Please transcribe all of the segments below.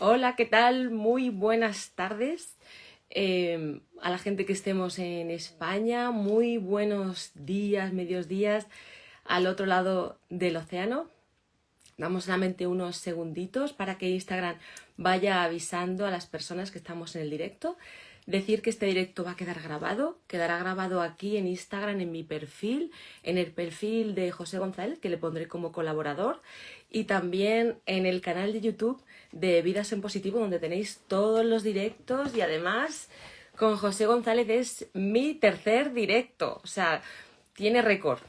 Hola, ¿qué tal? Muy buenas tardes. A la gente que estemos en España, muy buenos días, medios días al otro lado del océano. Damos solamente unos segunditos para que Instagram vaya avisando a las personas que estamos en el directo. Decir que este directo va a quedar grabado, quedará grabado aquí en Instagram, en mi perfil, en el perfil de José González, que le pondré como colaborador, y también en el canal de YouTube de Vidas en Positivo, donde tenéis todos los directos y además con José González es mi tercer directo, o sea, tiene récord.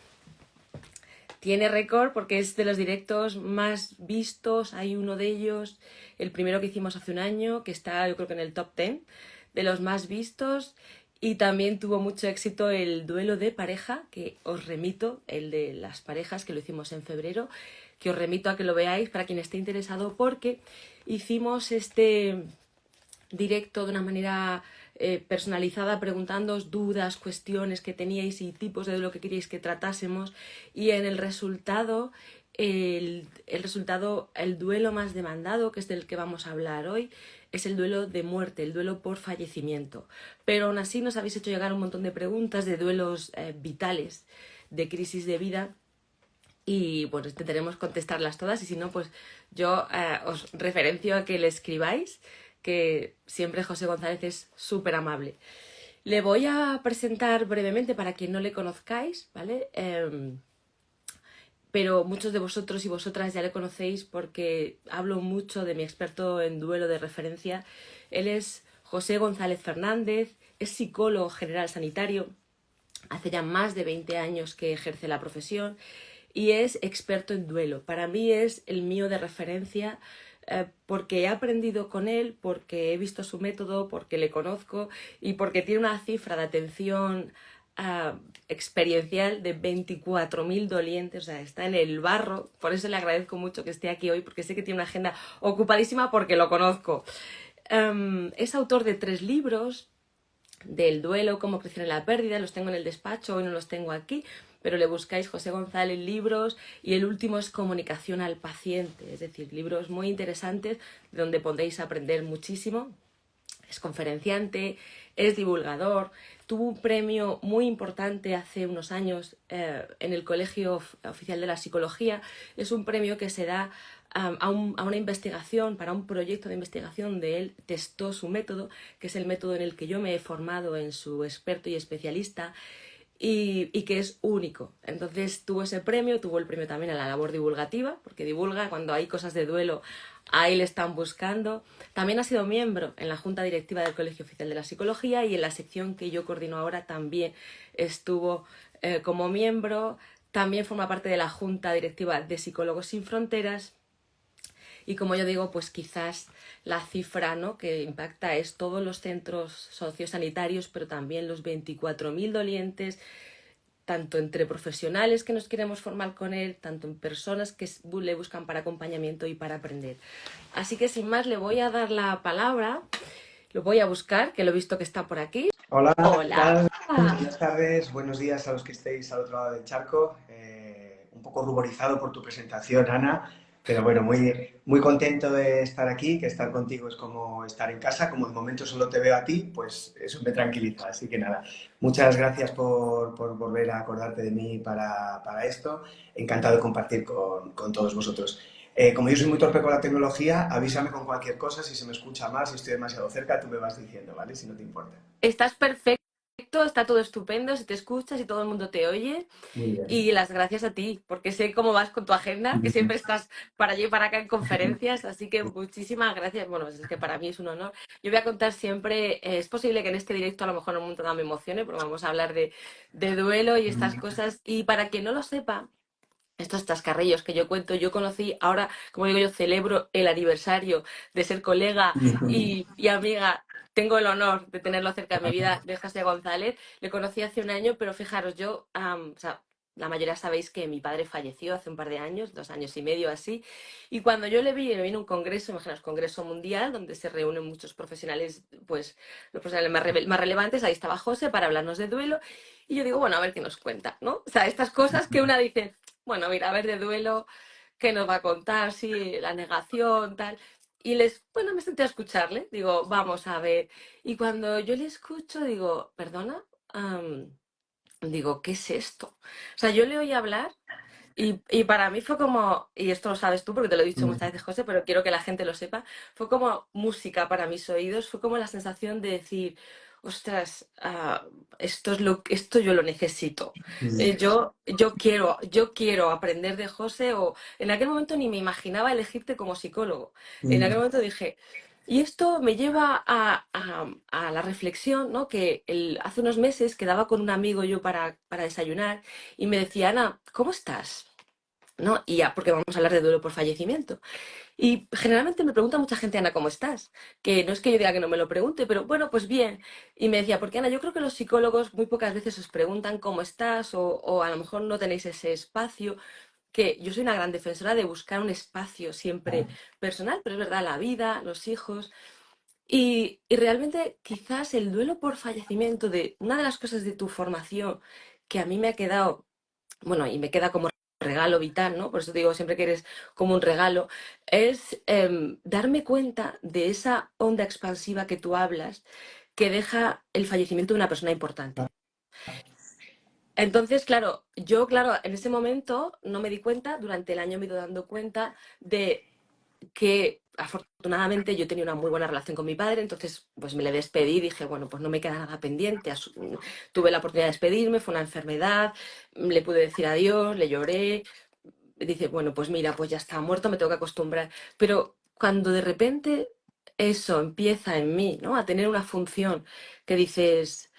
Tiene récord porque es de los directos más vistos. Hay uno de ellos, el primero que hicimos hace un año, que está yo creo que en el top 10 de los más vistos. Y también tuvo mucho éxito el duelo de pareja, que os remito, el de las parejas, que lo hicimos en febrero, que os remito a que lo veáis para quien esté interesado, porque hicimos este directo de una manera personalizada, preguntándoos dudas, cuestiones que teníais y tipos de lo que queríais que tratásemos. Y en el resultado, el duelo más demandado, que es del que vamos a hablar hoy, es el duelo de muerte, el duelo por fallecimiento. Pero aún así nos habéis hecho llegar un montón de preguntas de duelos vitales, de crisis de vida. Y bueno, intentaremos contestarlas todas y si no, pues yo os referencio a que le escribáis, que siempre José González es súper amable. Le voy a presentar brevemente para quien no le conozcáis, ¿vale? Pero muchos de vosotros y vosotras ya le conocéis porque hablo mucho de mi experto en duelo de referencia. Él es José González Fernández, es psicólogo general sanitario, hace ya más de 20 años que ejerce la profesión y es experto en duelo. Para mí es el mío de referencia porque he aprendido con él, porque he visto su método, porque le conozco y porque tiene una cifra de atención experiencial de 24.000 dolientes, o sea, está en el barro. Por eso le agradezco mucho que esté aquí hoy, porque sé que tiene una agenda ocupadísima porque lo conozco. Es autor de 3 libros, del duelo, cómo crecer en la pérdida, los tengo en el despacho, hoy no los tengo aquí, pero le buscáis José González libros y el último es comunicación al paciente, es decir, libros muy interesantes donde podéis aprender muchísimo. Es conferenciante, es divulgador, tuvo un premio muy importante hace unos años en el Colegio Oficial de la Psicología. Es un premio que se da a una investigación, para un proyecto de investigación donde él testó su método, que es el método en el que yo me he formado en su experto y especialista, y que es único. Entonces tuvo ese premio, tuvo el premio también a la labor divulgativa, porque divulga cuando hay cosas de duelo, ahí le están buscando. También ha sido miembro en la Junta Directiva del Colegio Oficial de la Psicología y en la sección que yo coordino ahora también estuvo como miembro. También forma parte de la Junta Directiva de Psicólogos Sin Fronteras. Y como yo digo, pues quizás la cifra, ¿no?, que impacta es todos los centros sociosanitarios, pero también los 24.000 dolientes, tanto entre profesionales que nos queremos formar con él, tanto en personas que le buscan para acompañamiento y para aprender. Así que sin más le voy a dar la palabra, lo voy a buscar, que lo he visto que está por aquí. Hola, ¿qué Hola. tal? Buenas tardes, buenos días a los que estéis al otro lado del charco. Un poco ruborizado por tu presentación, Ana, pero bueno, muy contento de estar aquí, que estar contigo es como estar en casa, como de momento solo te veo a ti, pues eso me tranquiliza. Así que nada, muchas gracias por volver a acordarte de mí para esto. Encantado de compartir con todos vosotros. Como yo soy muy torpe con la tecnología, avísame con cualquier cosa, si se me escucha mal, si estoy demasiado cerca, tú me vas diciendo, ¿vale? Si no te importa. Estás perfecto, está todo estupendo, se te escucha, si todo el mundo te oye. Muy bien. Y las gracias a ti, porque sé cómo vas con tu agenda, que siempre estás para allí y para acá en conferencias, así que muchísimas gracias. Bueno, es que para mí es un honor. Yo voy a contar siempre, es posible que en este directo a lo mejor un montón me emocione, pero vamos a hablar de duelo y estas cosas. Y para quien no lo sepa, estos chascarrillos que yo cuento, yo conocí, ahora, como digo yo, celebro el aniversario de ser colega y amiga. Tengo el honor de tenerlo cerca de mi vida, de José González. Le conocí hace un año, pero fijaros, yo, o sea, la mayoría sabéis que mi padre falleció hace un par de años, 2 años y medio así. Y cuando yo le vi, me vino un congreso, imaginaos, congreso mundial, donde se reúnen muchos profesionales, pues los profesionales más relevantes. Ahí estaba José para hablarnos de duelo. Y yo digo, bueno, a ver qué nos cuenta, ¿no? O sea, estas cosas que una dice, bueno, mira, a ver de duelo, ¿qué nos va a contar? Sí, la negación, tal. bueno, me senté a escucharle, digo, vamos a ver. Y cuando yo le escucho, digo, perdona, Am, digo, ¿qué es esto? O sea, yo le oí hablar y para mí fue como, y esto lo sabes tú porque te lo he dicho Mm, muchas veces, José, pero quiero que la gente lo sepa, fue como música para mis oídos, fue como la sensación de decir, ostras, esto yo lo necesito. mm, Yo quiero aprender de José o en aquel momento ni me imaginaba elegirte como psicólogo. En aquel mm, momento dije, y esto me lleva a la reflexión, ¿no? Que hace unos meses quedaba con un amigo yo para desayunar y me decía, Ana, ¿cómo estás? ¿No? Y ya, porque vamos a hablar de duelo por fallecimiento. Y generalmente me pregunta mucha gente, Ana, ¿cómo estás? Que no es que yo diga que no me lo pregunte, pero bueno, pues bien. Y me decía, porque Ana, yo creo que los psicólogos muy pocas veces os preguntan cómo estás o a lo mejor no tenéis ese espacio, que yo soy una gran defensora de buscar un espacio siempre personal, pero es verdad, la vida, los hijos. Y realmente quizás el duelo por fallecimiento de una de las cosas de tu formación que a mí me ha quedado, bueno, y me queda como regalo vital, ¿no? Por eso te digo siempre que eres como un regalo, es darme cuenta de esa onda expansiva que tú hablas, que deja el fallecimiento de una persona importante. Entonces, claro, claro, en ese momento no me di cuenta, durante el año me he ido dando cuenta de que afortunadamente yo tenía una muy buena relación con mi padre, entonces pues me le despedí, dije, bueno, pues no me queda nada pendiente, tuve la oportunidad de despedirme, fue una enfermedad, le pude decir adiós, le lloré, dice, bueno, pues mira, pues ya está muerto, me tengo que acostumbrar, pero cuando de repente eso empieza en mí, ¿no? A tener una función que dices,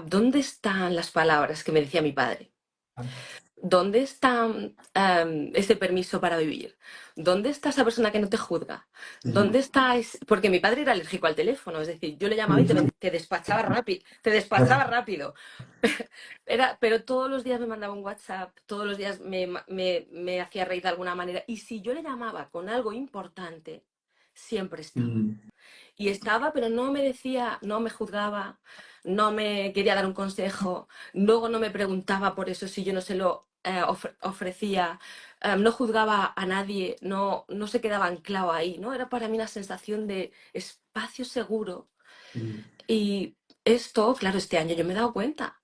¿dónde están las palabras que me decía mi padre? ¿Dónde está ese permiso para vivir? ¿Dónde está esa persona que no te juzga? mm, ¿Dónde está Porque mi padre era alérgico al teléfono, es decir, yo le llamaba y mm. te despachaba rápido, te despachaba rápido. Pero todos los días me mandaba un WhatsApp, todos los días me hacía reír de alguna manera. Y si yo le llamaba con algo importante, siempre estaba. Mm, Y estaba, pero no me decía, no me juzgaba, no me quería dar un consejo, luego no me preguntaba por eso si yo no se lo ofrecía, no juzgaba a nadie, no se quedaba anclado ahí, ¿no? Era para mí una sensación de espacio seguro. mm. Y esto, claro, este año yo me he dado cuenta.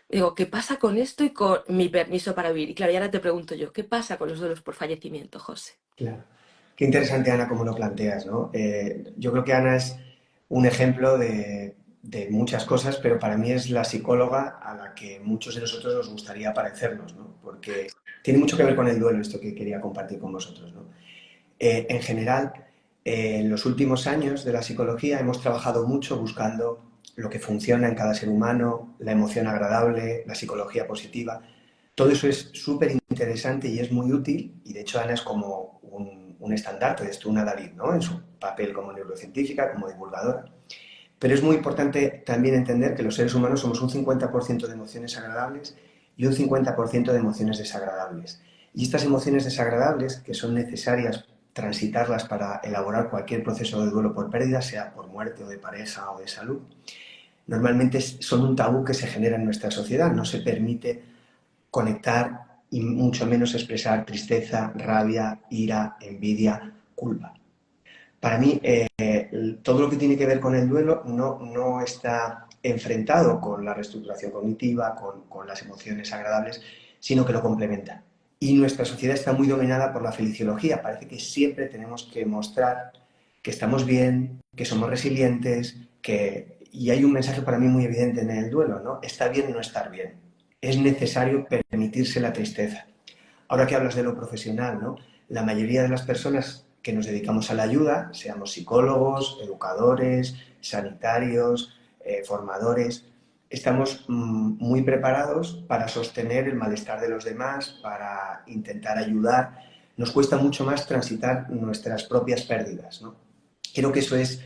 Digo, ¿qué pasa con esto y con mi permiso para vivir? Y claro, y ahora te pregunto yo, ¿qué pasa con los duelos por fallecimiento, José? Claro. Qué interesante, Ana, cómo lo planteas, ¿no? Yo creo que Ana es un ejemplo de muchas cosas, pero para mí es la psicóloga a la que muchos de nosotros nos gustaría parecernos, ¿no? Porque tiene mucho que ver con el duelo, esto que quería compartir con vosotros, ¿no? En general, en los últimos años de la psicología hemos trabajado mucho buscando lo que funciona en cada ser humano, la emoción agradable, la psicología positiva. Todo eso es súper interesante y es muy útil, y de hecho Ana es como un estandarte de esto, una David, ¿no? En su papel como neurocientífica, como divulgadora. Pero es muy importante también entender que los seres humanos somos un 50% de emociones agradables y un 50% de emociones desagradables. Y estas emociones desagradables, que son necesarias transitarlas para elaborar cualquier proceso de duelo por pérdida, sea por muerte o de pareja o de salud, normalmente son un tabú que se genera en nuestra sociedad. No se permite conectar y mucho menos expresar tristeza, rabia, ira, envidia, culpa. Para mí, todo lo que tiene que ver con el duelo no está enfrentado con la reestructuración cognitiva, con las emociones agradables, sino que lo complementa. Y nuestra sociedad está muy dominada por la feliciología. Parece que siempre tenemos que mostrar que estamos bien, que somos resilientes, y hay un mensaje para mí muy evidente en el duelo, ¿no? Está bien no estar bien. Es necesario permitirse la tristeza. Ahora que hablas de lo profesional, ¿no? La mayoría de las personas que nos dedicamos a la ayuda, seamos psicólogos, educadores, sanitarios, formadores, estamos muy preparados para sostener el malestar de los demás, para intentar ayudar. Nos cuesta mucho más transitar nuestras propias pérdidas, ¿no? Creo que eso es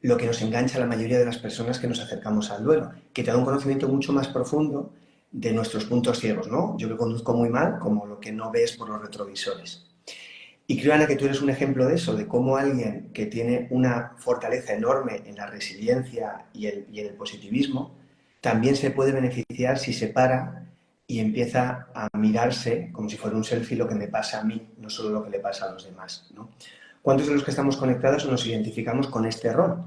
lo que nos engancha a la mayoría de las personas que nos acercamos al duelo, que te da un conocimiento mucho más profundo de nuestros puntos ciegos, ¿no? Yo que conduzco muy mal, como lo que no ves por los retrovisores. Y creo, Ana, que tú eres un ejemplo de eso, de cómo alguien que tiene una fortaleza enorme en la resiliencia y en el positivismo, también se puede beneficiar si se para y empieza a mirarse como si fuera un selfie lo que me pasa a mí, no solo lo que le pasa a los demás, ¿no? ¿Cuántos de los que estamos conectados nos identificamos con este rol?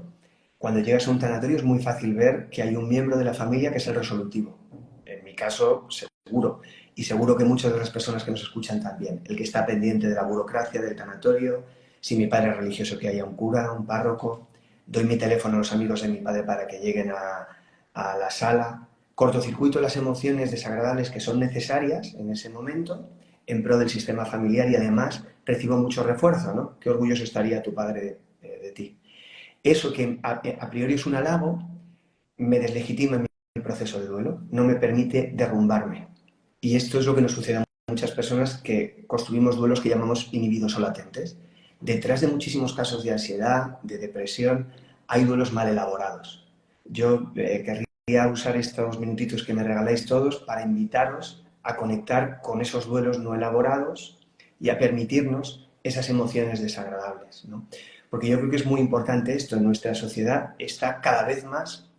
Cuando llegas a un tanatorio es muy fácil ver que hay un miembro de la familia que es el resolutivo. En mi caso, seguro. Y seguro que muchas de las personas que nos escuchan también. El que está pendiente de la burocracia del tanatorio, si mi padre es religioso, que haya un cura, un párroco. Doy mi teléfono a los amigos de mi padre para que lleguen a la sala. Cortocircuito las emociones desagradables que son necesarias en ese momento en pro del sistema familiar y además recibo mucho refuerzo, ¿no? Qué orgulloso estaría tu padre de ti. Eso que a priori es un halago, me deslegitima en mi proceso de duelo, no me permite derrumbarme. Y esto es lo que nos sucede a muchas personas que construimos duelos que llamamos inhibidos o latentes. Detrás de muchísimos casos de ansiedad, de depresión, hay duelos mal elaborados. Yo querría usar estos minutitos que me regaláis todos para invitaros a conectar con esos duelos no elaborados y a permitirnos esas emociones desagradables, ¿no? Porque yo creo que es muy importante esto en nuestra sociedad, está cada vez más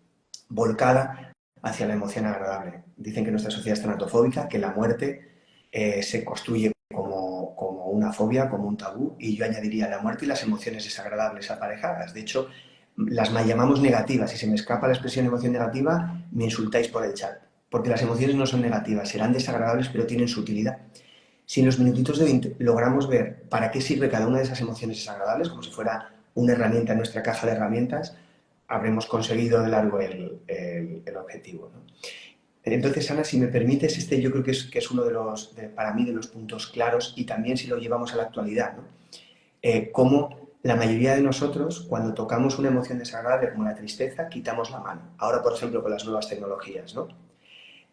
volcada hacia la emoción agradable. Dicen que nuestra sociedad es tanatofóbica, que la muerte se construye como una fobia, como un tabú, y yo añadiría la muerte y las emociones desagradables aparejadas. De hecho, las llamamos negativas. Si se me escapa la expresión emoción negativa, me insultáis por el chat. Porque las emociones no son negativas, serán desagradables, pero tienen su utilidad. Si en los minutitos de 20 logramos ver para qué sirve cada una de esas emociones desagradables, como si fuera una herramienta en nuestra caja de herramientas, habremos conseguido de largo el objetivo, ¿no? Entonces, Ana, si me permites, yo creo que es uno de los, para mí, de los puntos claros y también si lo llevamos a la actualidad, ¿no? Cómo la mayoría de nosotros, cuando tocamos una emoción desagradable como la tristeza, quitamos la mano. Ahora, por ejemplo, con las nuevas tecnologías, ¿no?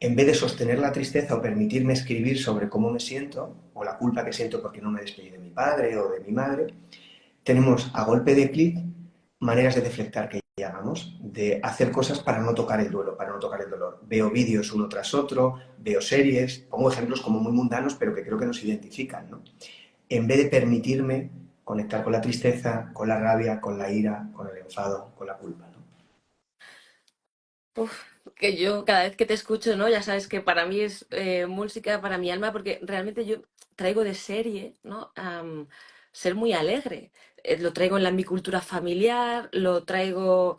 En vez de sostener la tristeza o permitirme escribir sobre cómo me siento, o la culpa que siento porque no me despedí de mi padre o de mi madre, tenemos a golpe de clic maneras de deflectar que llamamos, de hacer cosas para no tocar el duelo, para no tocar el dolor. Veo vídeos uno tras otro, veo series, pongo ejemplos como muy mundanos, pero que creo que nos identifican, ¿no? En vez de permitirme conectar con la tristeza, con la rabia, con la ira, con el enfado, con la culpa, ¿no? Uf, que yo cada vez que te escucho, ¿no? Ya sabes que para mí es música para mi alma, porque realmente yo traigo de serie, ¿no? Ser muy alegre. Lo traigo en mi cultura familiar, lo traigo,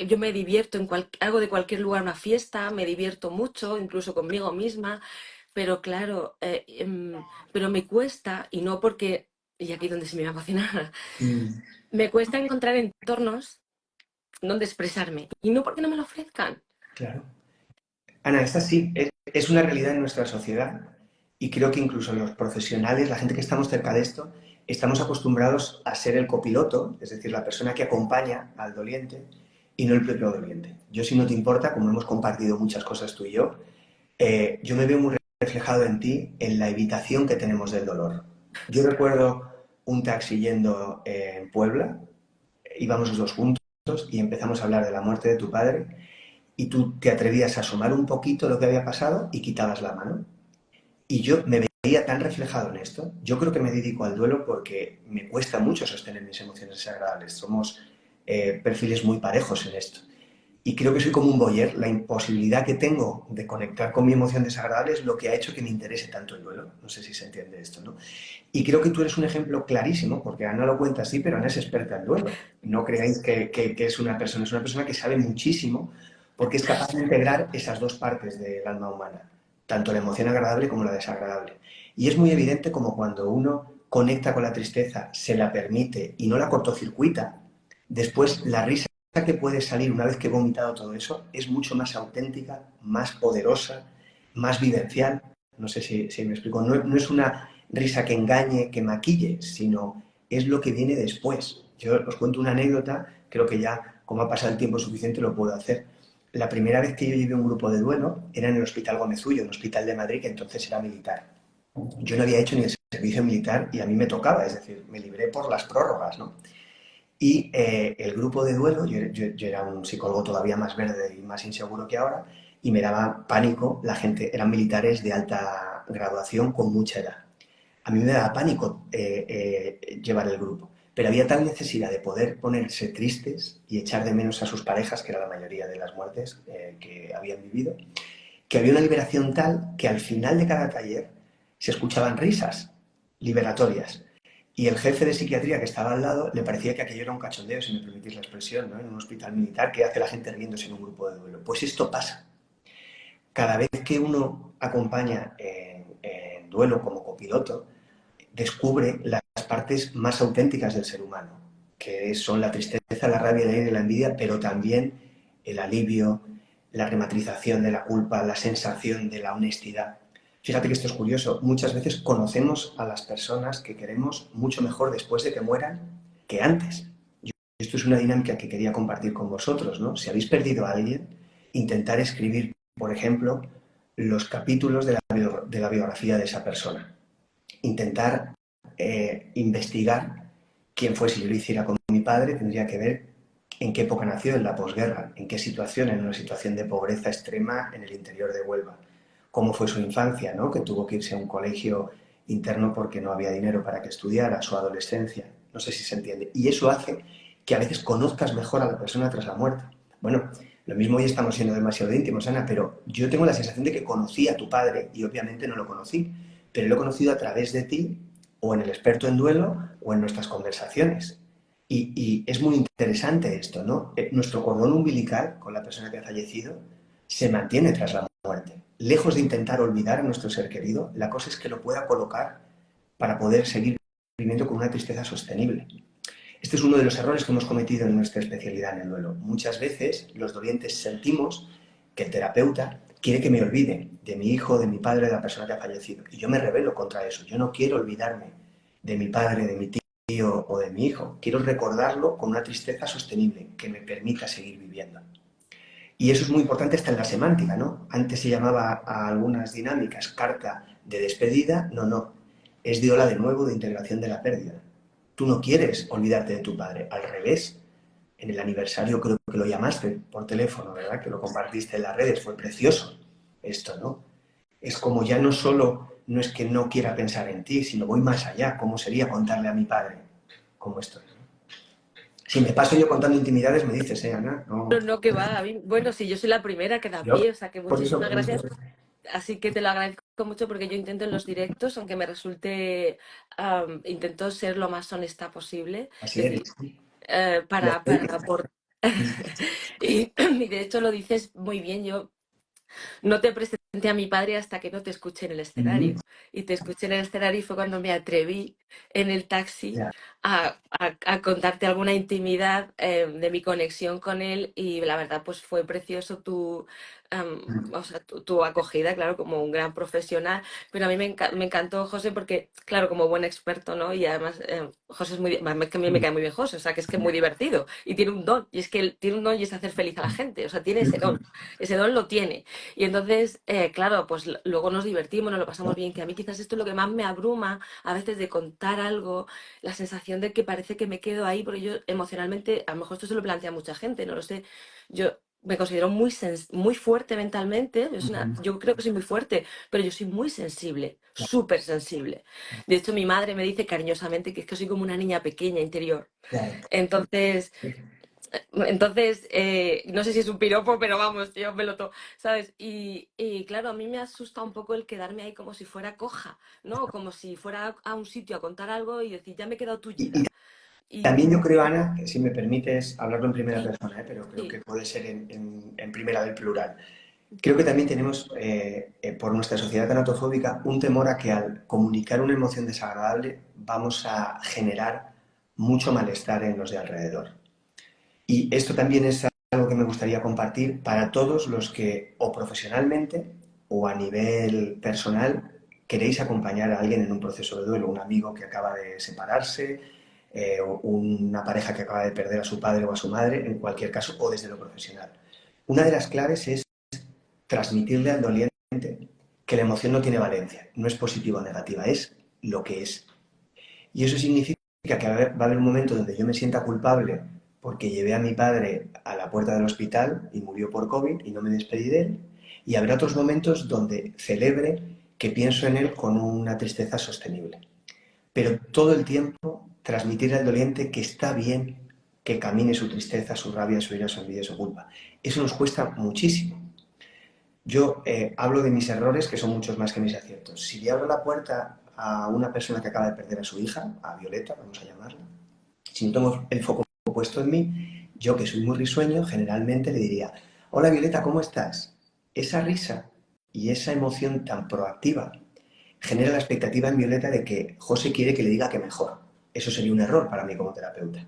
yo me divierto hago de cualquier lugar una fiesta, me divierto mucho, incluso conmigo misma, pero claro, pero me cuesta, y no porque, y aquí donde se me va a emocionar, Mm, me cuesta encontrar entornos donde expresarme, y no porque no me lo ofrezcan. claro. Ana, esta sí, es una realidad en nuestra sociedad y creo que incluso los profesionales, la gente que estamos cerca de esto, estamos acostumbrados a ser el copiloto, es decir, la persona que acompaña al doliente y no el propio doliente. Yo, si no te importa, como hemos compartido muchas cosas tú y yo me veo muy reflejado en ti, en la evitación que tenemos del dolor. Yo recuerdo un taxi yendo en Puebla, íbamos los dos juntos y empezamos a hablar de la muerte de tu padre y tú te atrevías a asomar un poquito lo que había pasado y quitabas la mano. Y yo me veía tan reflejado en esto. Yo creo que me dedico al duelo porque me cuesta mucho sostener mis emociones desagradables. Somos perfiles muy parejos en esto. Y creo que soy como un boyer. La imposibilidad que tengo de conectar con mi emoción desagradable es lo que ha hecho que me interese tanto el duelo. No sé si se entiende esto, ¿no? Y creo que tú eres un ejemplo clarísimo, porque Ana lo cuenta así, pero Ana es experta en duelo. No creáis que es una persona que sabe muchísimo, porque es capaz de integrar esas dos partes del alma humana, tanto la emoción agradable como la desagradable. Y es muy evidente como cuando uno conecta con la tristeza, se la permite y no la cortocircuita, después la risa que puede salir una vez que he vomitado todo eso es mucho más auténtica, más poderosa, más vivencial. No sé si me explico. No, no es una risa que engañe, que maquille, sino es lo que viene después. Yo os cuento una anécdota, creo que ya, como ha pasado el tiempo suficiente, lo puedo hacer. La primera vez que yo llevé un grupo de duelo era en el Hospital Gómez Ullo, un hospital de Madrid que entonces era militar. Yo no había hecho ni el servicio militar y a mí me tocaba, es decir, me libré por las prórrogas, ¿no? Y el grupo de duelo, yo era un psicólogo todavía más verde y más inseguro que ahora, y me daba pánico, la gente, eran militares de alta graduación con mucha edad. A mí me daba pánico llevar el grupo, pero había tal necesidad de poder ponerse tristes y echar de menos a sus parejas, que era la mayoría de las muertes que habían vivido, que había una liberación tal que al final de cada taller se escuchaban risas liberatorias. Y el jefe de psiquiatría que estaba al lado le parecía que aquello era un cachondeo, si me permitís la expresión, ¿no? En un hospital militar que hace la gente riéndose en un grupo de duelo. Pues esto pasa. Cada vez que uno acompaña en duelo como copiloto, descubre las partes más auténticas del ser humano, que son la tristeza, la rabia, la ira y la envidia, pero también el alivio, la rematrización de la culpa, la sensación de la honestidad. Fíjate que esto es curioso, muchas veces conocemos a las personas que queremos mucho mejor después de que mueran que antes. Esto es una dinámica que quería compartir con vosotros, ¿no? Si habéis perdido a alguien, intentar escribir, por ejemplo, los capítulos de la biografía de esa persona. Intentar investigar quién fue. Si yo lo hiciera con mi padre, tendría que ver en qué época nació, en la posguerra, en qué situación, en una situación de pobreza extrema en el interior de Huelva. Cómo fue su infancia, ¿no? Que tuvo que irse a un colegio interno porque no había dinero para que estudiara, su adolescencia. No sé si se entiende. Y eso hace que a veces conozcas mejor a la persona tras la muerte. Bueno, lo mismo hoy estamos siendo demasiado íntimos, Ana, pero yo tengo la sensación de que conocí a tu padre y obviamente no lo conocí, pero lo he conocido a través de ti o en el experto en duelo o en nuestras conversaciones. Y es muy interesante esto, ¿no? Nuestro cordón umbilical con la persona que ha fallecido se mantiene tras la muerte. Lejos de intentar olvidar a nuestro ser querido, la cosa es que lo pueda colocar para poder seguir viviendo con una tristeza sostenible. Este es uno de los errores que hemos cometido en nuestra especialidad en el duelo. Muchas veces los dolientes sentimos que el terapeuta quiere que me olvide de mi hijo, de mi padre, de la persona que ha fallecido. Y yo me rebelo contra eso. Yo no quiero olvidarme de mi padre, de mi tío o de mi hijo. Quiero recordarlo con una tristeza sostenible que me permita seguir viviendo. Y eso es muy importante hasta en la semántica, ¿no? Antes se llamaba a algunas dinámicas carta de despedida, no. Es de hola de nuevo, de integración de la pérdida. Tú no quieres olvidarte de tu padre, al revés. En el aniversario creo que lo llamaste por teléfono, ¿verdad? Que lo compartiste en las redes, fue precioso esto, ¿no? Es como ya no solo, no es que no quiera pensar en ti, sino voy más allá. ¿Cómo sería contarle a mi padre cómo estoy? Si me paso yo contando intimidades, me dices, Ana, no. No, no, que va. Bueno, sí, yo soy la primera que da Yo, pie, o sea que muchísimas por eso, gracias. Así que te lo agradezco mucho porque yo intento en los directos, aunque me resulte, intento ser lo más honesta posible. así Es es. decir, Lo para estoy. aportar. Y de hecho lo dices muy bien. Yo no te presenté a mi padre hasta que no te escuché en el Mm, escenario. Y te escuché en el escenario y fue cuando me atreví en el taxi ya. a contarte alguna intimidad de mi conexión con él. Y la verdad, pues fue precioso o sea, tu acogida, claro, como un gran profesional. Pero a mí me encantó José porque, claro, como buen experto, ¿no? Y además, José es muy, además que a mí me cae muy bien José, o sea, que es que es muy divertido y tiene un don. Y es que él tiene un don y es hacer feliz a la gente, o sea, tiene ese don lo tiene. Y entonces, claro, pues luego nos divertimos, nos lo pasamos bien, que a mí quizás esto es lo que más me abruma a veces de contar algo, la sensación de que parece que me quedo ahí, porque yo emocionalmente, a lo mejor esto se lo plantea mucha gente, no lo sé, yo me considero muy fuerte mentalmente, yo creo que soy muy fuerte, pero yo soy muy sensible, súper sensible. De hecho, mi madre me dice cariñosamente que es que soy como una niña pequeña interior. Claro. Entonces, no sé si es un piropo, pero vamos, yo me lo tomo, ¿sabes? Y claro, a mí me asusta un poco el quedarme ahí como si fuera coja, ¿no? Como si fuera a un sitio a contar algo y decir, ya me he quedado Y tullida. Y también yo creo, Ana, que si me permites hablarlo en primera sí, persona, pero creo que sí, puede ser en primera del plural. Creo que también tenemos, por nuestra sociedad tanatofóbica, un temor a que al comunicar una emoción desagradable vamos a generar mucho malestar en los de alrededor. Y esto también es algo que me gustaría compartir para todos los que o profesionalmente o a nivel personal queréis acompañar a alguien en un proceso de duelo, un amigo que acaba de separarse, o una pareja que acaba de perder a su padre o a su madre, en cualquier caso, o desde lo profesional. Una de las claves es transmitirle al doliente que la emoción no tiene valencia, no es positiva o negativa, es lo que es. Y eso significa que va a haber un momento donde yo me sienta culpable porque llevé a mi padre a la puerta del hospital y murió por COVID y no me despedí de él. Y habrá otros momentos donde celebre que pienso en él con una tristeza sostenible. Pero todo el tiempo transmitirle al doliente que está bien que camine su tristeza, su rabia, su ira, su envidia, su culpa. Eso nos cuesta muchísimo. Yo hablo de mis errores, que son muchos más que mis aciertos. Si le abro la puerta a una persona que acaba de perder a su hija, a Violeta, vamos a llamarla, si no tengo el foco puesto en mí, yo que soy muy risueño, generalmente le diría, hola Violeta, ¿cómo estás? Esa risa y esa emoción tan proactiva genera la expectativa en Violeta de que José quiere que le diga que mejor. Eso sería un error para mí como terapeuta.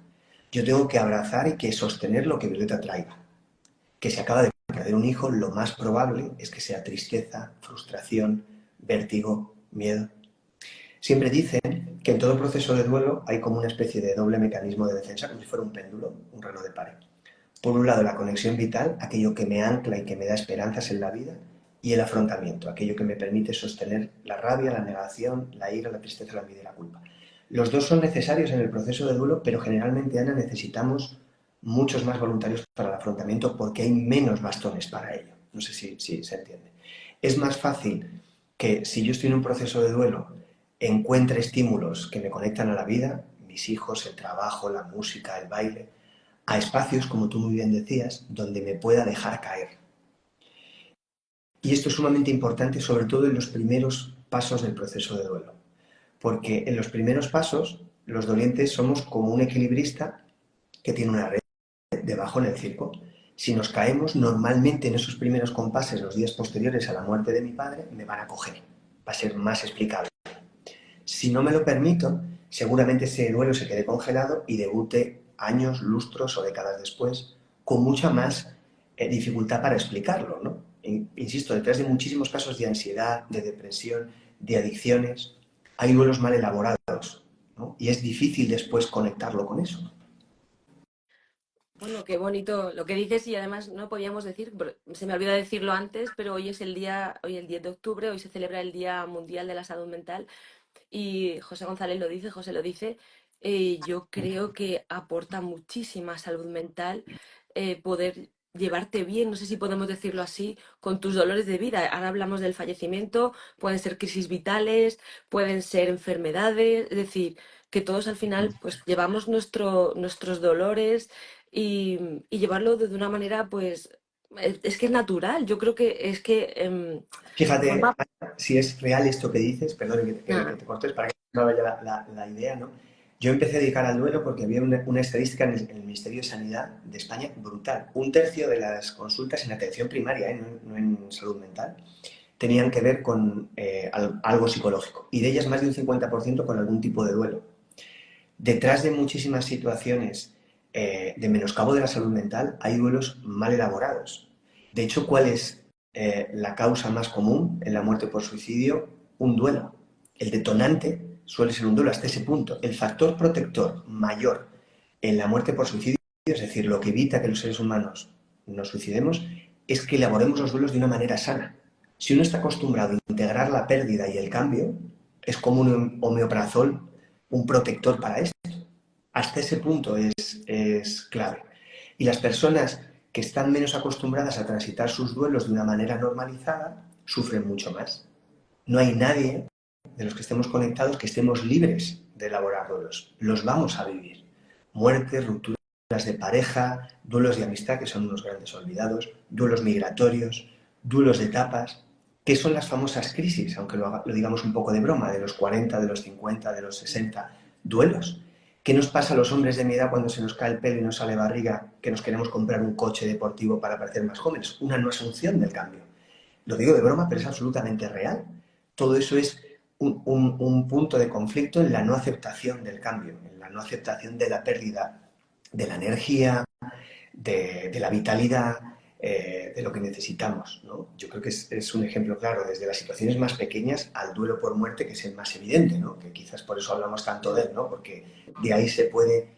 Yo tengo que abrazar y que sostener lo que Violeta traiga. Que se acaba de perder un hijo, lo más probable es que sea tristeza, frustración, vértigo, miedo. Siempre dicen que en todo proceso de duelo hay como una especie de doble mecanismo de defensa, como si fuera un péndulo, un reloj de pared. Por un lado, la conexión vital, aquello que me ancla y que me da esperanzas en la vida, y el afrontamiento, aquello que me permite sostener la rabia, la negación, la ira, la tristeza, la envidia y la culpa. Los dos son necesarios en el proceso de duelo, pero generalmente, Ana, necesitamos muchos más voluntarios para el afrontamiento porque hay menos bastones para ello. No sé si se entiende. Es más fácil que si yo estoy en un proceso de duelo, encuentre estímulos que me conectan a la vida, mis hijos, el trabajo, la música, el baile, a espacios, como tú muy bien decías, donde me pueda dejar caer. Y esto es sumamente importante, sobre todo en los primeros pasos del proceso de duelo, porque en los primeros pasos los dolientes somos como un equilibrista que tiene una red debajo en el circo. Si nos caemos, normalmente en esos primeros compases, los días posteriores a la muerte de mi padre, me van a coger. Va a ser más explicable. Si no me lo permito, seguramente ese duelo se quede congelado y debute años, lustros o décadas después, con mucha más dificultad para explicarlo, ¿no? Insisto, detrás de muchísimos casos de ansiedad, de depresión, de adicciones, hay duelos mal elaborados, ¿no? Y es difícil después conectarlo con eso. Bueno, qué bonito lo que dices y además no podíamos decir, se me olvidó decirlo antes, pero hoy es el día, hoy el 10 de octubre, hoy se celebra el Día Mundial de la Salud Mental y José González lo dice, José lo dice, yo creo que aporta muchísima salud mental poder llevarte bien, no sé si podemos decirlo así, con tus dolores de vida. Ahora hablamos del fallecimiento, pueden ser crisis vitales, pueden ser enfermedades, es decir, que todos al final pues llevamos nuestros dolores y llevarlo de una manera pues es que es natural, yo creo que es que Fíjate, forma... si es real esto que dices, perdón que Nada, te cortes para que no vaya la idea, ¿no? Yo empecé a dedicar al duelo porque había una estadística en el Ministerio de Sanidad de España brutal. Un tercio de las consultas en atención primaria, no en salud mental, tenían que ver con algo psicológico. Y de ellas más de un 50% con algún tipo de duelo. Detrás de muchísimas situaciones de menoscabo de la salud mental hay duelos mal elaborados. De hecho, ¿cuál es la causa más común en la muerte por suicidio? Un duelo. El detonante suele ser un duelo hasta ese punto. El factor protector mayor en la muerte por suicidio, es decir, lo que evita que los seres humanos nos suicidemos, es que elaboremos los duelos de una manera sana. Si uno está acostumbrado a integrar la pérdida y el cambio, es como un homeoprazol, un protector para esto. Hasta ese punto es clave. Y las personas que están menos acostumbradas a transitar sus duelos de una manera normalizada sufren mucho más. No hay nadie de los que estemos conectados que estemos libres de elaborar duelos. Los vamos a vivir. Muertes, rupturas de pareja, duelos de amistad, que son unos grandes olvidados, duelos migratorios, duelos de etapas, que son las famosas crisis, aunque lo digamos un poco de broma, de los 40, de los 50, de los 60, duelos. ¿Qué nos pasa a los hombres de mi edad cuando se nos cae el pelo y nos sale barriga, que nos queremos comprar un coche deportivo para parecer más jóvenes? Una no asunción del cambio. Lo digo de broma, pero es absolutamente real. Todo eso es un punto de conflicto en la no aceptación del cambio, en la no aceptación de la pérdida de la energía, de la vitalidad, de lo que necesitamos, ¿no? Yo creo que es un ejemplo claro, desde las situaciones más pequeñas al duelo por muerte, que es el más evidente, ¿no? Que quizás por eso hablamos tanto de él, ¿no? Porque de ahí se puede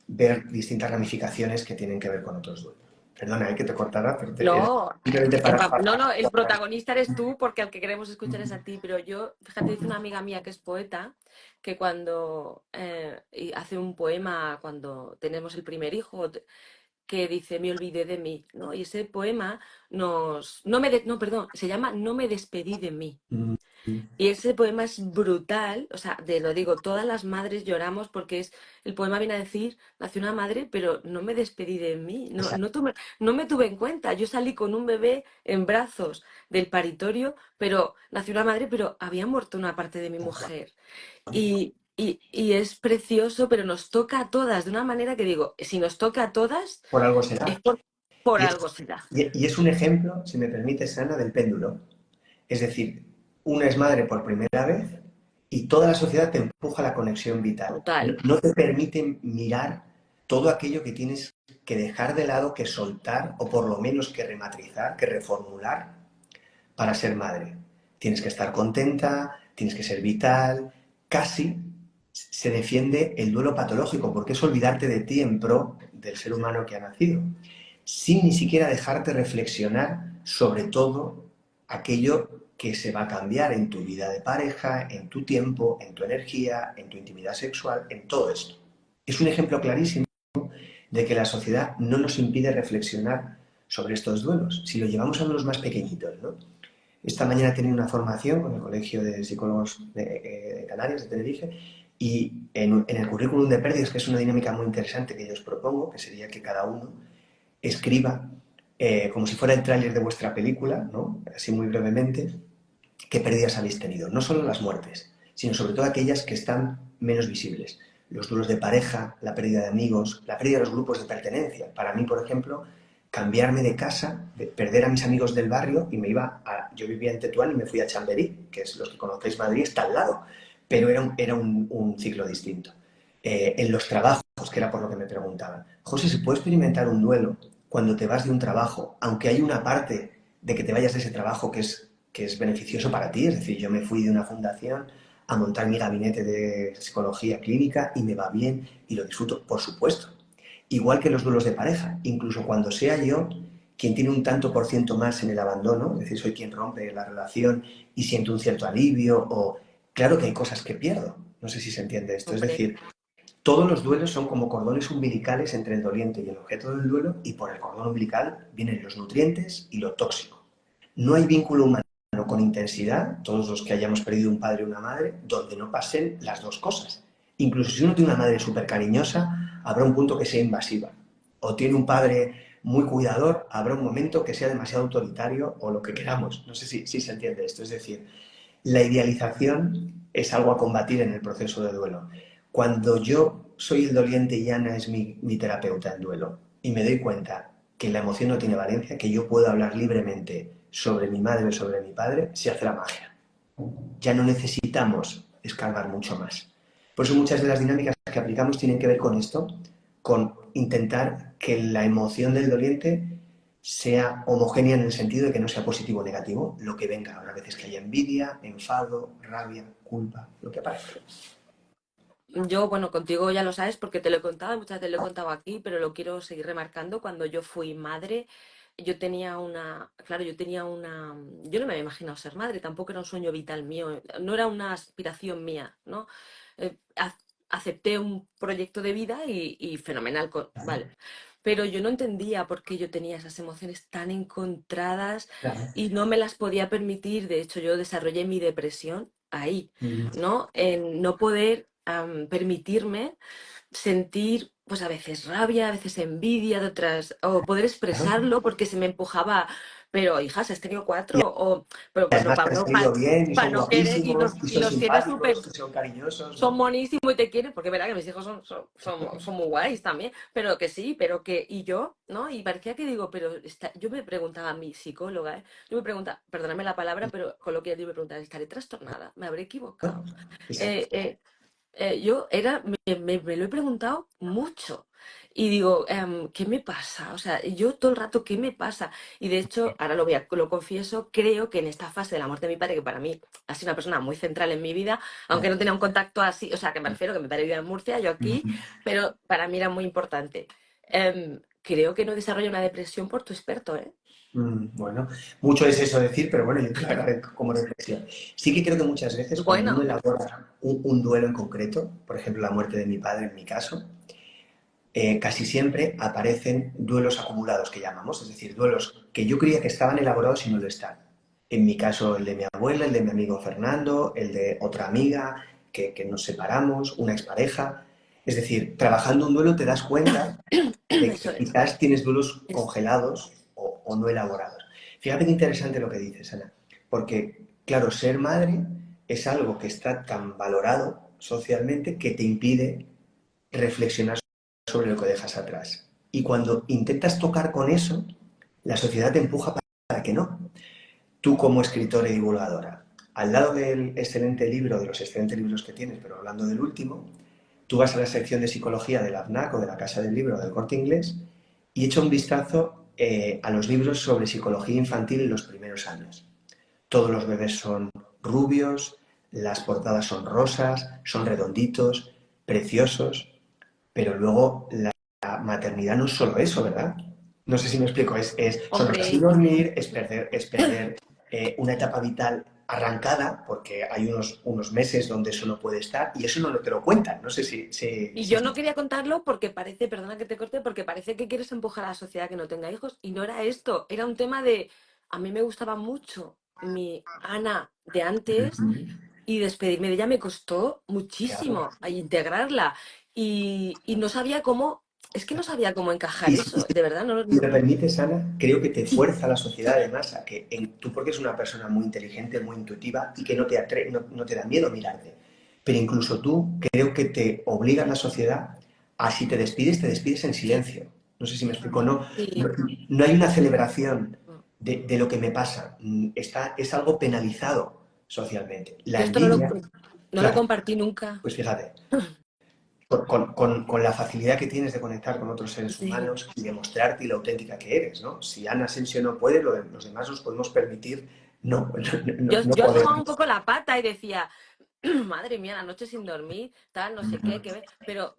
ver distintas ramificaciones que tienen que ver con otros duelos. Perdona, hay que te cortara, pero era no, simplemente no, no, el protagonista eres tú porque al que queremos escuchar es a ti, pero yo, fíjate, dice una amiga mía que es poeta, que cuando y hace un poema cuando tenemos el primer hijo, que dice, me olvidé de mí, ¿no? Y ese poema no, perdón, se llama No me despedí de mí. Y ese poema es brutal, o sea, lo digo, todas las madres lloramos porque el poema viene a decir, nació una madre, pero no me despedí de mí, no me tuve en cuenta. Yo salí con un bebé en brazos del paritorio, pero nació una madre, pero había muerto una parte de mi mujer. Y es precioso, pero nos toca a todas de una manera que digo, si nos toca a todas, Por algo es será. por Y es, algo será. y es un ejemplo, si me permites, Ana, del péndulo. Es decir, una es madre por primera vez y toda la sociedad te empuja a la conexión vital. No, Total, no te permiten mirar todo aquello que tienes que dejar de lado, que soltar o por lo menos que rematrizar, que reformular para ser madre. Tienes que estar contenta, tienes que ser vital, casi se defiende el duelo patológico, porque es olvidarte de ti en pro del ser humano que ha nacido, sin ni siquiera dejarte reflexionar sobre todo aquello que se va a cambiar en tu vida de pareja, en tu tiempo, en tu energía, en tu intimidad sexual, en todo esto. Es un ejemplo clarísimo de que la sociedad no nos impide reflexionar sobre estos duelos. Si lo llevamos a los más pequeñitos, ¿no? Esta mañana he tenido una formación con el Colegio de Psicólogos de Canarias, de Tenerife, y en el currículum de pérdidas, que es una dinámica muy interesante que yo os propongo, que sería que cada uno escriba, como si fuera el tráiler de vuestra película, ¿no? Así muy brevemente, qué pérdidas habéis tenido. No solo las muertes, sino sobre todo aquellas que están menos visibles. Los duelos de pareja, la pérdida de amigos, la pérdida de los grupos de pertenencia. Para mí, por ejemplo, cambiarme de casa, de perder a mis amigos del barrio y me iba a... Yo vivía en Tetuán y me fui a Chamberí, que es los que conocéis Madrid, está al lado, pero era un ciclo distinto. En los trabajos, que era por lo que me preguntaban. José, ¿se puede experimentar un duelo cuando te vas de un trabajo, aunque hay una parte de que te vayas de ese trabajo que es beneficioso para ti? Es decir, yo me fui de una fundación a montar mi gabinete de psicología clínica y me va bien y lo disfruto, por supuesto. Igual que los duelos de pareja, incluso cuando sea yo quien tiene un tanto por ciento más en el abandono, es decir, soy quien rompe la relación y siento un cierto alivio, o claro que hay cosas que pierdo, no sé si se entiende esto, es hombre. decir, todos los duelos son como cordones umbilicales entre el doliente y el objeto del duelo, y por el cordón umbilical vienen los nutrientes y lo tóxico. No hay vínculo humano con intensidad, todos los que hayamos perdido un padre o una madre, donde no pasen las dos cosas. Incluso si uno tiene una madre súper cariñosa, habrá un punto que sea invasiva. O tiene un padre muy cuidador, habrá un momento que sea demasiado autoritario o lo que queramos. No sé si se entiende esto. Es decir, la idealización es algo a combatir en el proceso de duelo. Cuando yo soy el doliente y Ana es mi terapeuta en duelo y me doy cuenta que la emoción no tiene valencia, que yo puedo hablar libremente sobre mi madre o sobre mi padre, se hace la magia. Ya no necesitamos escarbar mucho más. Por eso muchas de las dinámicas que aplicamos tienen que ver con esto, con intentar que la emoción del doliente sea homogénea en el sentido de que no sea positivo o negativo, lo que venga. Habrá veces que haya envidia, enfado, rabia, culpa, lo que aparezca. Yo, bueno, contigo ya lo sabes porque te lo he contado, muchas veces lo he contado aquí, pero lo quiero seguir remarcando. Cuando yo fui madre, yo no me había imaginado ser madre, tampoco era un sueño vital mío, no era una aspiración mía, ¿no? Eh, ac- Acepté un proyecto de vida y fenomenal, vale. Pero yo no entendía por qué yo tenía esas emociones tan encontradas Claro. y no me las podía permitir. De hecho, yo desarrollé mi depresión ahí, ¿no? En no poder permitirme sentir, pues a veces rabia, a veces envidia de otras, o poder Claro. expresarlo porque se me empujaba, pero hijas, has tenido Y cuatro, pero además te han salido bien y para son no querer, guapísimos y y son los tienes súper, simpáticos y son cariñosos, son ¿no? monísimos y te quieren, porque verá que mis hijos son muy guays también, pero que sí, pero que, y yo, ¿no? Y parecía que digo, pero yo me preguntaba a mi psicóloga, yo me preguntaba, perdóname la palabra, pero con lo que yo me preguntaba, ¿estaré trastornada? ¿Me habré equivocado? Exacto. Eh, eh, me lo he preguntado mucho y digo, ¿qué me pasa? O sea, yo todo el rato, ¿qué me pasa? Y de hecho, ahora lo confieso, creo que en esta fase de la muerte de mi padre, que para mí ha sido una persona muy central en mi vida, aunque no tenía un contacto así, o sea, que me refiero que mi padre vivía en Murcia, yo aquí, pero para mí era muy importante. Creo que no desarrolla una depresión por tu experto, ¿eh? Bueno, mucho es eso decir, pero bueno, yo te lo agradezco como reflexión. Sí que creo que muchas veces cuando uno Bueno, elabora un duelo en concreto, por ejemplo la muerte de mi padre en mi caso, casi siempre aparecen duelos acumulados que llamamos, es decir, duelos que yo creía que estaban elaborados y no lo están. En mi caso, el de mi abuela, el de mi amigo Fernando, el de otra amiga, que nos separamos, una expareja. Es decir, trabajando un duelo te das cuenta de Eso que es. quizás tienes duelos Es- congelados o no elaborados. Fíjate qué interesante lo que dices, Ana, porque, claro, ser madre es algo que está tan valorado socialmente que te impide reflexionar sobre lo que dejas atrás. Y cuando intentas tocar con eso, la sociedad te empuja para que no. Tú como escritora y divulgadora, al lado del excelente libro, de los excelentes libros que tienes, pero hablando del último, tú vas a la sección de psicología de la FNAC o de la Casa del Libro del Corte Inglés y echa un vistazo a los libros sobre psicología infantil en los primeros años. Todos los bebés son rubios, las portadas son rosas, son redonditos, preciosos, pero luego la maternidad no es solo eso, ¿verdad? No sé si me explico, son horas sin Hombre, dormir, es perder una etapa vital arrancada, porque hay unos meses donde eso no puede estar, y eso no te lo cuentan. No sé y yo no quería contarlo porque parece, perdona que te corte, porque parece que quieres empujar a la sociedad que no tenga hijos, y no era esto, era un tema de, a mí me gustaba mucho mi Ana de antes, y despedirme de ella me costó Claro. muchísimo a integrarla, y no sabía cómo, es que no sabía cómo encajar Y eso, de verdad, no, si me no. permites, Ana, creo que te fuerza la sociedad además a que tú, porque eres una persona muy inteligente, muy intuitiva y que no te da miedo mirarte, pero incluso tú creo que te obliga la sociedad a si te despides en Sí, silencio. No sé si me explico, no, no, sí. no hay una celebración de lo que me pasa, es algo penalizado socialmente. La Yo esto envidia, no lo claro, compartí nunca. pues fíjate, con la facilidad que tienes de conectar con otros seres Sí. humanos y demostrarte lo auténtica que eres, ¿no? Si Ana Asensio no puede, los demás nos podemos permitir, no, no Yo asomaba un podemos. poco la pata y decía, madre mía, la noche sin dormir, tal, no sé qué, pero,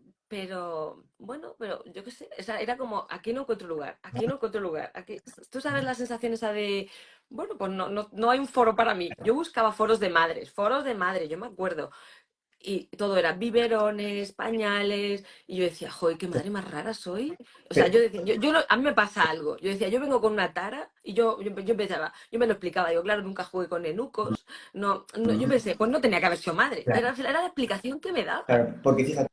yo qué sé, era como, aquí no encuentro lugar, aquí no encuentro lugar, aquí, tú sabes la sensación esa de, bueno, pues no hay un foro para mí. Yo buscaba foros de madres, yo me acuerdo, y todo era biberones, pañales, y yo decía, joder, qué madre más rara soy. O sea, yo Pero, decía, a mí me pasa algo. Yo decía, yo vengo con una tara, y yo empezaba, yo me lo explicaba, digo, claro, nunca jugué con nenucos, yo pensé, pues no tenía que haber sido madre. claro, Era la explicación que me daban. claro, porque fíjate,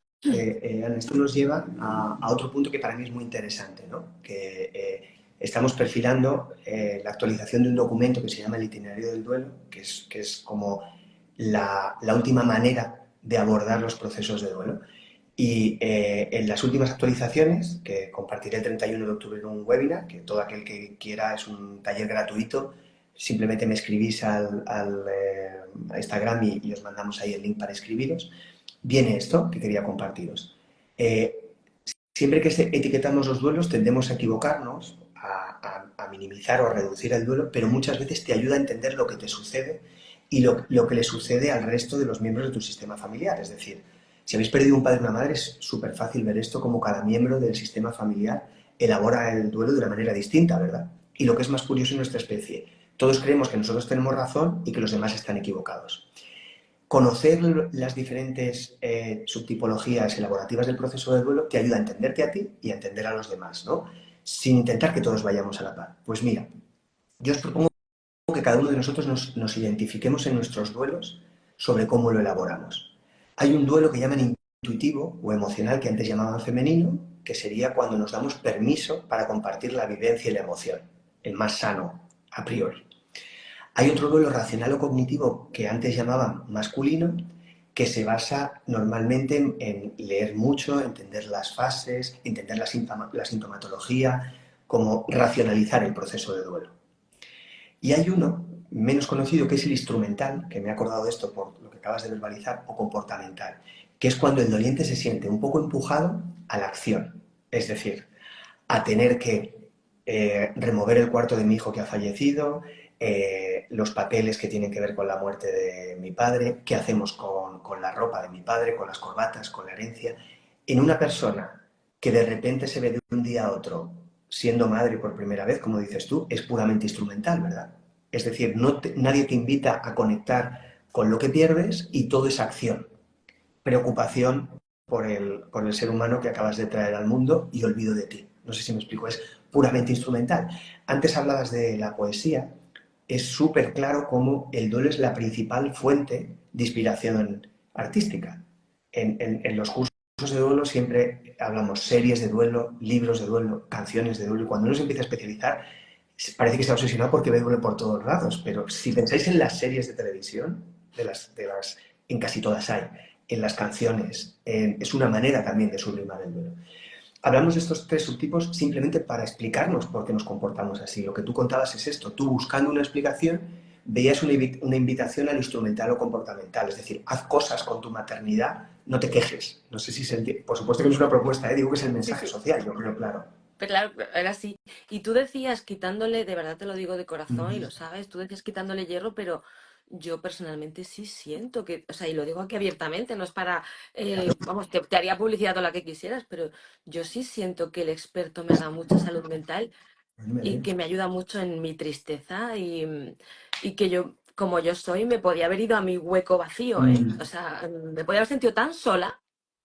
Ana, esto nos lleva a otro punto que para mí es muy interesante, ¿no? Que estamos perfilando la actualización de un documento que se llama el Itinerario del Duelo, que es como la última manera de abordar los procesos de duelo. Y en las últimas actualizaciones, que compartiré el 31 de octubre en un webinar, que todo aquel que quiera es un taller gratuito, simplemente me escribís a Instagram y os mandamos ahí el link para escribiros, viene esto que quería compartiros. Eh, Siempre que etiquetamos los duelos tendemos a equivocarnos, a minimizar o a reducir el duelo, pero muchas veces te ayuda a entender lo que te sucede y lo que le sucede al resto de los miembros de tu sistema familiar. Es decir, si habéis perdido un padre o una madre, es súper fácil ver esto como cada miembro del sistema familiar elabora el duelo de una manera distinta, ¿verdad? Y lo que es más curioso en nuestra especie, todos creemos que nosotros tenemos razón y que los demás están equivocados. Conocer las diferentes subtipologías elaborativas del proceso de duelo te ayuda a entenderte a ti y a entender a los demás, ¿no? Sin intentar que todos vayamos a la par. Pues mira, yo os propongo que cada uno de nosotros nos identifiquemos en nuestros duelos sobre cómo lo elaboramos. Hay un duelo que llaman intuitivo o emocional, que antes llamaban femenino, que sería cuando nos damos permiso para compartir la vivencia y la emoción, el más sano a priori. Hay otro duelo racional o cognitivo que antes llamaban masculino, que se basa normalmente en leer mucho, entender las fases, entender la sintomatología, como racionalizar el proceso de duelo. Y hay uno menos conocido que es el instrumental, que me he acordado de esto por lo que acabas de verbalizar, o comportamental, que es cuando el doliente se siente un poco empujado a la acción, es decir, a tener que remover el cuarto de mi hijo que ha fallecido, los papeles que tienen que ver con la muerte de mi padre, qué hacemos con la ropa de mi padre, con las corbatas, con la herencia. En una persona que de repente se ve de un día a otro siendo madre por primera vez, como dices tú, es puramente instrumental, ¿verdad? Es decir, nadie te invita a conectar con lo que pierdes y todo es acción, preocupación por el ser humano que acabas de traer al mundo y olvido de ti. No sé si me explico, es puramente instrumental. Antes hablabas de la poesía. es súper claro cómo el duelo es la principal fuente de inspiración artística. En los cursos de duelo siempre hablamos series de duelo, libros de duelo, canciones de duelo, y cuando uno se empieza a especializar, parece que está obsesionado porque ve duelo por todos lados, pero si pensáis en las series de televisión, en casi todas hay, en las canciones, es una manera también de sublimar el duelo. Hablamos de estos tres subtipos simplemente para explicarnos por qué nos comportamos así. Lo que tú contabas es esto. Tú, buscando una explicación, veías una invitación al instrumental o comportamental. Es decir, haz cosas con tu maternidad, no te quejes. No sé si se entiende. Por supuesto que no es una propuesta, ¿eh? Digo que es el Sí, mensaje sí. social, yo creo, claro. Pero claro, era así. Y tú decías quitándole, de verdad te lo digo de corazón y Ujú. lo sabes, tú decías quitándole hierro, pero yo personalmente sí siento que, o sea, y lo digo aquí abiertamente, no es para, Claro, vamos, te haría publicidad toda la que quisieras, pero yo sí siento que el experto me ha dado mucha salud mental no me y alegro. que me ayuda mucho en mi tristeza y que yo, como yo soy, me podía haber ido a mi hueco vacío, ¿eh? O Mm. sea, me podía haber sentido tan sola.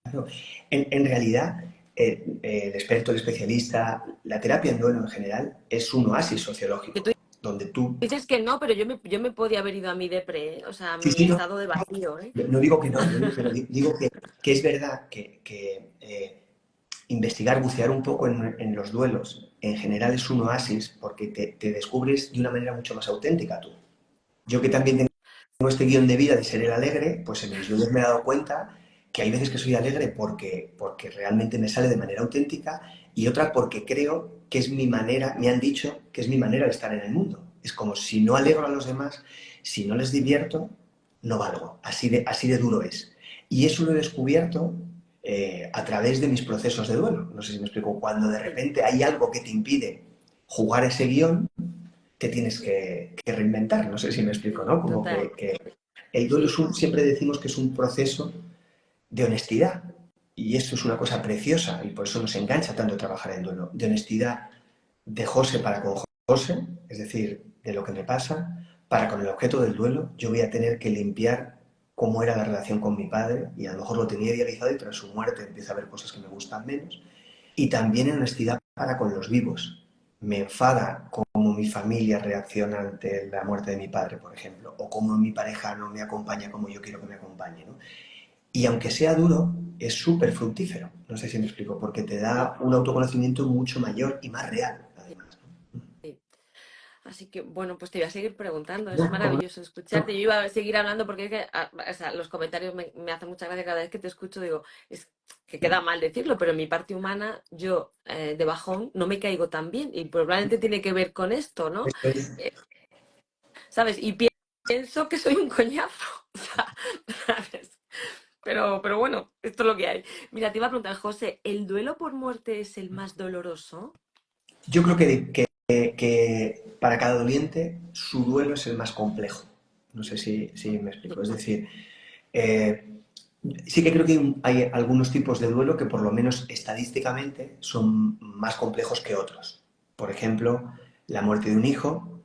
Claro. En realidad, el experto, el especialista, la terapia en duelo en general es un oasis Que tú sociológico, donde tú... dices que no, pero yo me podía haber ido a mi depre, ¿eh? O sea, a Sí, mi sí, no, estado de vacío, ¿eh? no digo que no, pero digo que es verdad que investigar, bucear un poco en los duelos, en general es un oasis porque te descubres de una manera mucho más auténtica tú. Yo que también tengo este guión de vida de ser el alegre, pues en mis duelos me he dado cuenta que hay veces que soy alegre porque realmente me sale de manera auténtica y otra porque creo que es mi manera, me han dicho que es mi manera de estar en el mundo. Es como si no alegro a los demás, si no les divierto, no valgo. Así de duro es. Y eso lo he descubierto a través de mis procesos de duelo. No sé si me explico. Cuando de Sí, repente hay algo que te impide jugar ese guión, te tienes que reinventar. No sé si me explico, sí, ¿no? Como total. que el duelo Sí, siempre decimos que es un proceso de honestidad. Y esto es una cosa preciosa y por eso nos engancha tanto trabajar en duelo. De honestidad de José para con José, es decir, de lo que me pasa, para con el objeto del duelo, yo voy a tener que limpiar cómo era la relación con mi padre y a lo mejor lo tenía idealizado y tras su muerte empiezo a ver cosas que me gustan menos. Y también en honestidad para con los vivos. Me enfada cómo mi familia reacciona ante la muerte de mi padre, por ejemplo, o cómo mi pareja no me acompaña como yo quiero que me acompañe, ¿no? Y aunque sea duro, es súper fructífero. No sé si me explico, porque te sí, da un autoconocimiento mucho mayor y más real, sí, además. sí. Así que, bueno, pues te voy a seguir preguntando. Es No, ¿cómo maravilloso no? escucharte. Yo iba a seguir hablando porque es que, o sea, los comentarios me hacen mucha gracia cada vez que te escucho. Digo, es que queda mal decirlo, pero en mi parte humana, yo de bajón no me caigo tan bien y probablemente tiene que ver con esto, ¿no? Esto es- Eh, ¿Sabes? Y pienso que soy un coñazo. O sea, ¿sabes? Pero bueno, esto es lo que hay. Mira, te iba a preguntar, José, ¿el duelo por muerte es el más doloroso? Yo creo que para cada doliente su duelo es el más complejo. No sé si me explico. Sí, Es decir, eh, sí que creo que hay algunos tipos de duelo que por lo menos estadísticamente son más complejos que otros. Por ejemplo, la muerte de un hijo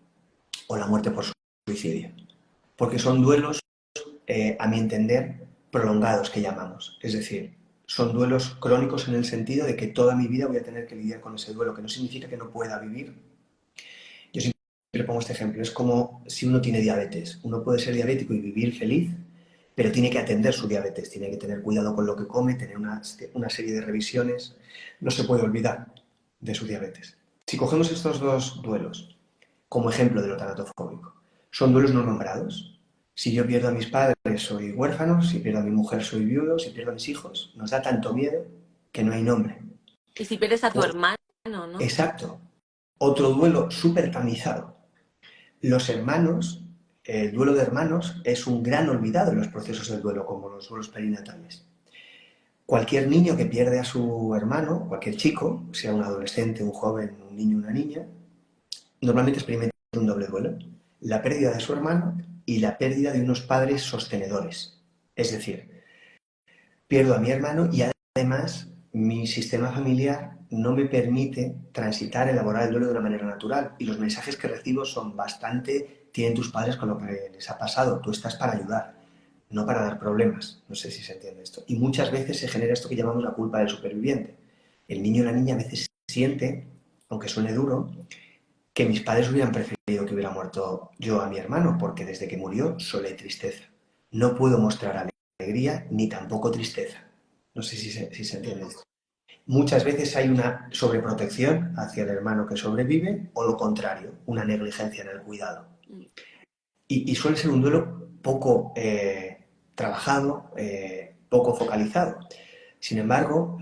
o la muerte por suicidio. Porque son duelos, a mi entender, prolongados que llamamos. Es decir, son duelos crónicos en el sentido de que toda mi vida voy a tener que lidiar con ese duelo, que no significa que no pueda vivir. Yo siempre pongo este ejemplo, es como si uno tiene diabetes. Uno puede ser diabético y vivir feliz, pero tiene que atender su diabetes, tiene que tener cuidado con lo que come, tener una serie de revisiones, no se puede olvidar de su diabetes. Si cogemos estos dos duelos como ejemplo de lo tanatofóbico, son duelos no nombrados. Si yo pierdo a mis padres soy huérfano, si pierdo a mi mujer soy viudo, si pierdo a mis hijos, nos da tanto miedo que no hay nombre. y si pierdes a tu hermano, ¿no? Exacto. Otro duelo súper tamizado. Los hermanos, el duelo de hermanos es un gran olvidado en los procesos del duelo, como los duelos perinatales. Cualquier niño que pierde a su hermano, cualquier chico, sea un adolescente, un joven, un niño, una niña, normalmente experimenta un doble duelo. La pérdida de su hermano y la pérdida de unos padres sostenedores. Es decir, pierdo a mi hermano y además mi sistema familiar no me permite transitar, elaborar el duelo de una manera natural. Y los mensajes que recibo son bastante, tienen tus padres con lo que les ha pasado, tú estás para ayudar, no para dar problemas. No sé si se entiende esto. Y muchas veces se genera esto que llamamos la culpa del superviviente. El niño o la niña a veces siente, aunque suene duro, que mis padres hubieran preferido que hubiera muerto yo a mi hermano, porque desde que murió solo hay tristeza. No puedo mostrar alegría ni tampoco tristeza. No sé si se entiende esto. Muchas veces hay una sobreprotección hacia el hermano que sobrevive o lo contrario, una negligencia en el cuidado. Y suele ser un duelo poco trabajado, poco focalizado. Sin embargo,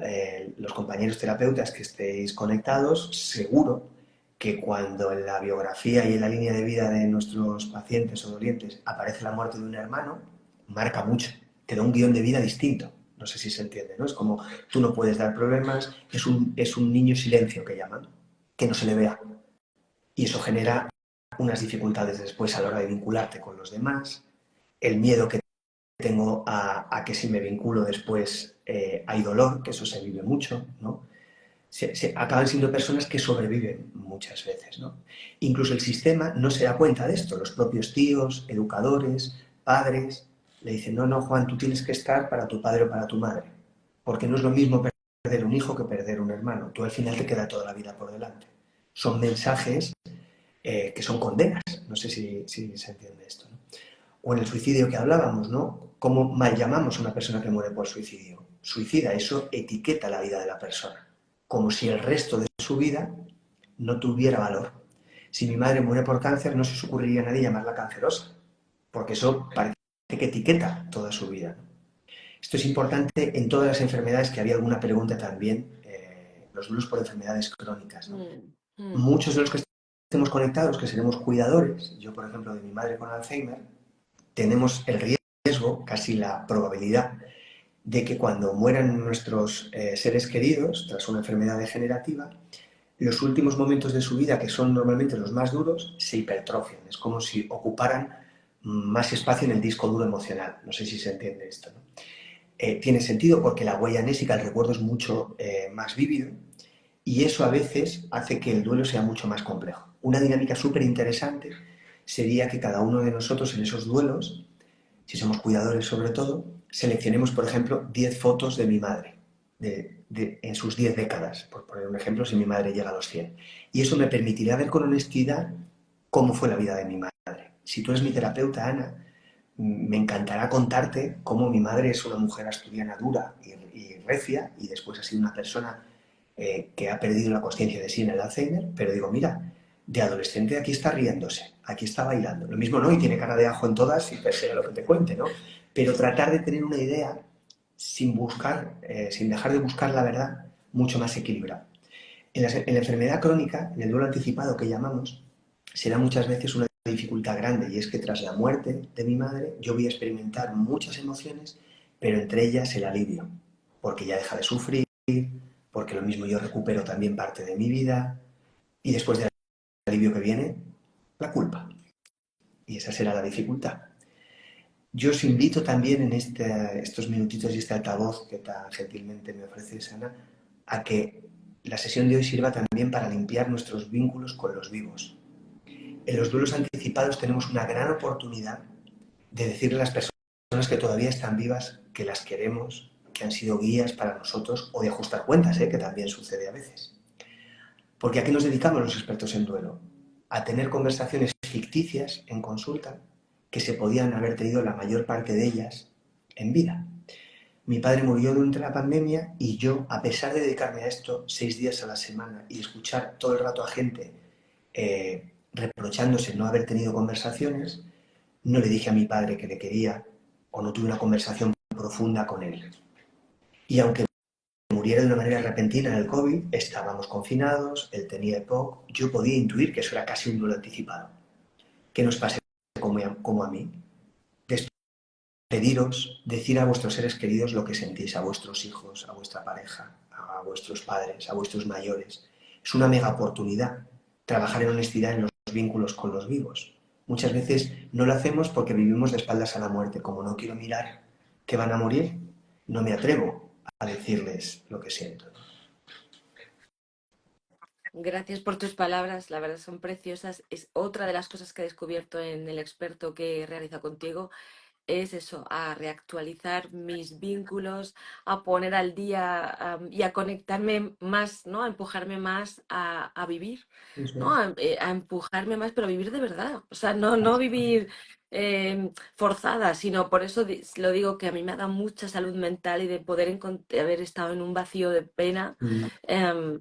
los compañeros terapeutas que estéis conectados, seguro que cuando en la biografía y en la línea de vida de nuestros pacientes o dolientes aparece la muerte de un hermano, marca mucho, te da un guión de vida distinto. No sé si se entiende, ¿no? Es como tú no puedes dar problemas, es un niño silencio que llaman, que no se le vea. Y eso genera unas dificultades después a la hora de vincularte con los demás, el miedo que tengo a que si me vinculo después hay dolor, que eso se vive mucho, ¿no? Acaban siendo personas que sobreviven muchas veces, ¿no? Incluso el sistema no se da cuenta de esto, los propios tíos, educadores, padres, le dicen, no, no, Juan, tú tienes que estar para tu padre o para tu madre, porque no es lo mismo perder un hijo que perder un hermano, tú al final te queda toda la vida por delante. Son mensajes que son condenas, no sé si se entiende esto, ¿no? O en el suicidio que hablábamos, ¿no? ¿Cómo mal llamamos a una persona que muere por suicidio? Suicida, eso etiqueta la vida de la persona, como si el resto de su vida no tuviera valor. Si mi madre muere por cáncer, no se os ocurriría a nadie llamarla cancerosa, porque eso parece que etiqueta toda su vida. Esto es importante en todas las enfermedades, que había alguna pregunta también, los duelos por enfermedades crónicas, ¿no? Muchos de los que estemos conectados, que seremos cuidadores, yo por ejemplo de mi madre con Alzheimer, tenemos el riesgo, casi la probabilidad, de que cuando mueran nuestros seres queridos tras una enfermedad degenerativa, los últimos momentos de su vida, que son normalmente los más duros, se hipertrofian. Es como si ocuparan más espacio en el disco duro emocional. No sé si se entiende esto, ¿no? Tiene sentido porque la huella anésica, el recuerdo es mucho más vívido y eso a veces hace que el duelo sea mucho más complejo. Una dinámica súper interesante sería que cada uno de nosotros en esos duelos, si somos cuidadores sobre todo, seleccionemos, por ejemplo, 10 fotos de mi madre en sus 10 décadas, por poner un ejemplo, si mi madre llega a los 100. Y eso me permitirá ver con honestidad cómo fue la vida de mi madre. Si tú eres mi terapeuta, Ana, me encantará contarte cómo mi madre es una mujer asturiana dura y recia y después ha sido una persona que ha perdido la conciencia de sí en el Alzheimer, pero digo, mira, de adolescente aquí está riéndose, aquí está bailando. Lo mismo no, y tiene cara de ajo en todas y pese a lo que te cuente, ¿no? Pero tratar de tener una idea sin buscar, sin dejar de buscar la verdad, mucho más equilibrada. En la enfermedad crónica, en el duelo anticipado que llamamos, será muchas veces una dificultad grande y es que tras la muerte de mi madre yo voy a experimentar muchas emociones, pero entre ellas el alivio, porque ya deja de sufrir, porque lo mismo yo recupero también parte de mi vida y después del alivio que viene, la culpa. Y esa será la dificultad. Yo os invito también en estos minutitos y este altavoz que tan gentilmente me ofrece Ana, a que la sesión de hoy sirva también para limpiar nuestros vínculos con los vivos. En los duelos anticipados tenemos una gran oportunidad de decirle a las personas que todavía están vivas que las queremos, que han sido guías para nosotros, o de ajustar cuentas, que también sucede a veces. Porque ¿a qué nos dedicamos los expertos en duelo? A tener conversaciones ficticias en consulta que se podían haber tenido la mayor parte de ellas en vida. Mi padre murió durante la pandemia y yo, a pesar de dedicarme a esto 6 días a la semana y escuchar todo el rato a gente reprochándose no haber tenido conversaciones, no le dije a mi padre que le quería o no tuve una conversación profunda con él. Y aunque muriera de una manera repentina en el COVID, estábamos confinados, él tenía EPOC, yo podía intuir que eso era casi un duelo anticipado. Que nos pase como a mí. Pediros, decir a vuestros seres queridos lo que sentís, a vuestros hijos, a vuestra pareja, a vuestros padres, a vuestros mayores. Es una mega oportunidad trabajar en honestidad en los vínculos con los vivos. Muchas veces no lo hacemos porque vivimos de espaldas a la muerte. Como no quiero mirar que van a morir, no me atrevo a decirles lo que siento. Gracias por tus palabras, la verdad son preciosas. Es otra de las cosas que he descubierto en el experto que realiza contigo, es eso, a reactualizar mis vínculos, a poner al día, y a conectarme más, ¿no? A empujarme más a vivir, Eso ¿no? es. A empujarme más, pero a vivir de verdad. O sea, no vivir forzada, sino por eso lo digo, que a mí me ha dado mucha salud mental y de poder haber estado en un vacío de pena. Mm, em,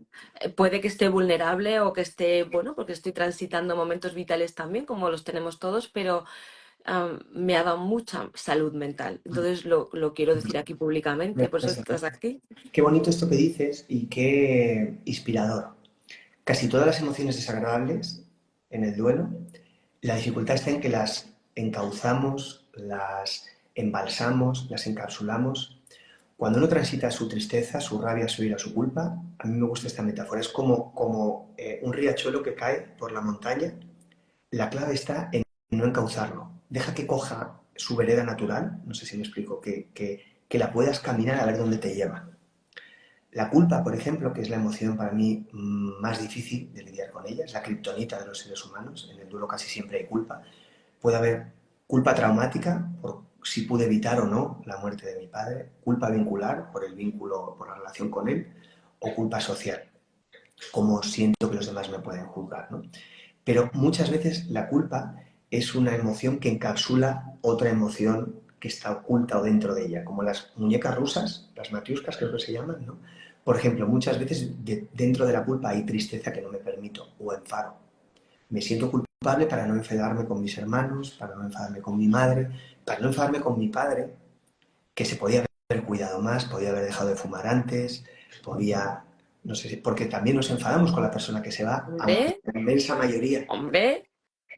Puede que esté vulnerable o que esté, bueno, porque estoy transitando momentos vitales también, como los tenemos todos, pero me ha dado mucha salud mental. Entonces lo quiero decir aquí me públicamente, por eso parece. estás aquí. Qué bonito esto que dices y qué inspirador. Casi todas las emociones desagradables en el duelo, la dificultad está en que las encauzamos, las embalsamos, las encapsulamos. Cuando uno transita su tristeza, su rabia, su ira, su culpa, a mí me gusta esta metáfora, es como un riachuelo que cae por la montaña. La clave está en no encauzarlo. Deja que coja su vereda natural, no sé si me explico, que la puedas caminar a ver dónde te lleva. La culpa, por ejemplo, que es la emoción para mí más difícil de lidiar con ella, es la kriptonita de los seres humanos. En el duelo casi siempre hay culpa. Puede haber culpa traumática por si pude evitar o no la muerte de mi padre, culpa vincular por el vínculo, por la relación con él, o culpa social, como siento que los demás me pueden juzgar, ¿no? Pero muchas veces la culpa es una emoción que encapsula otra emoción que está oculta o dentro de ella, como las muñecas rusas, las matriuscas creo que se llaman, ¿no? Por ejemplo, muchas veces dentro de la culpa hay tristeza que no me permito, o enfado. Me siento culpable para no enfadarme con mis hermanos, para no enfadarme con mi madre, para no enfadarme con mi padre, que se podía haber cuidado más, podía haber dejado de fumar antes, podía, no sé, porque también nos enfadamos con la persona que se va, aunque Hombre, la inmensa mayoría hombre,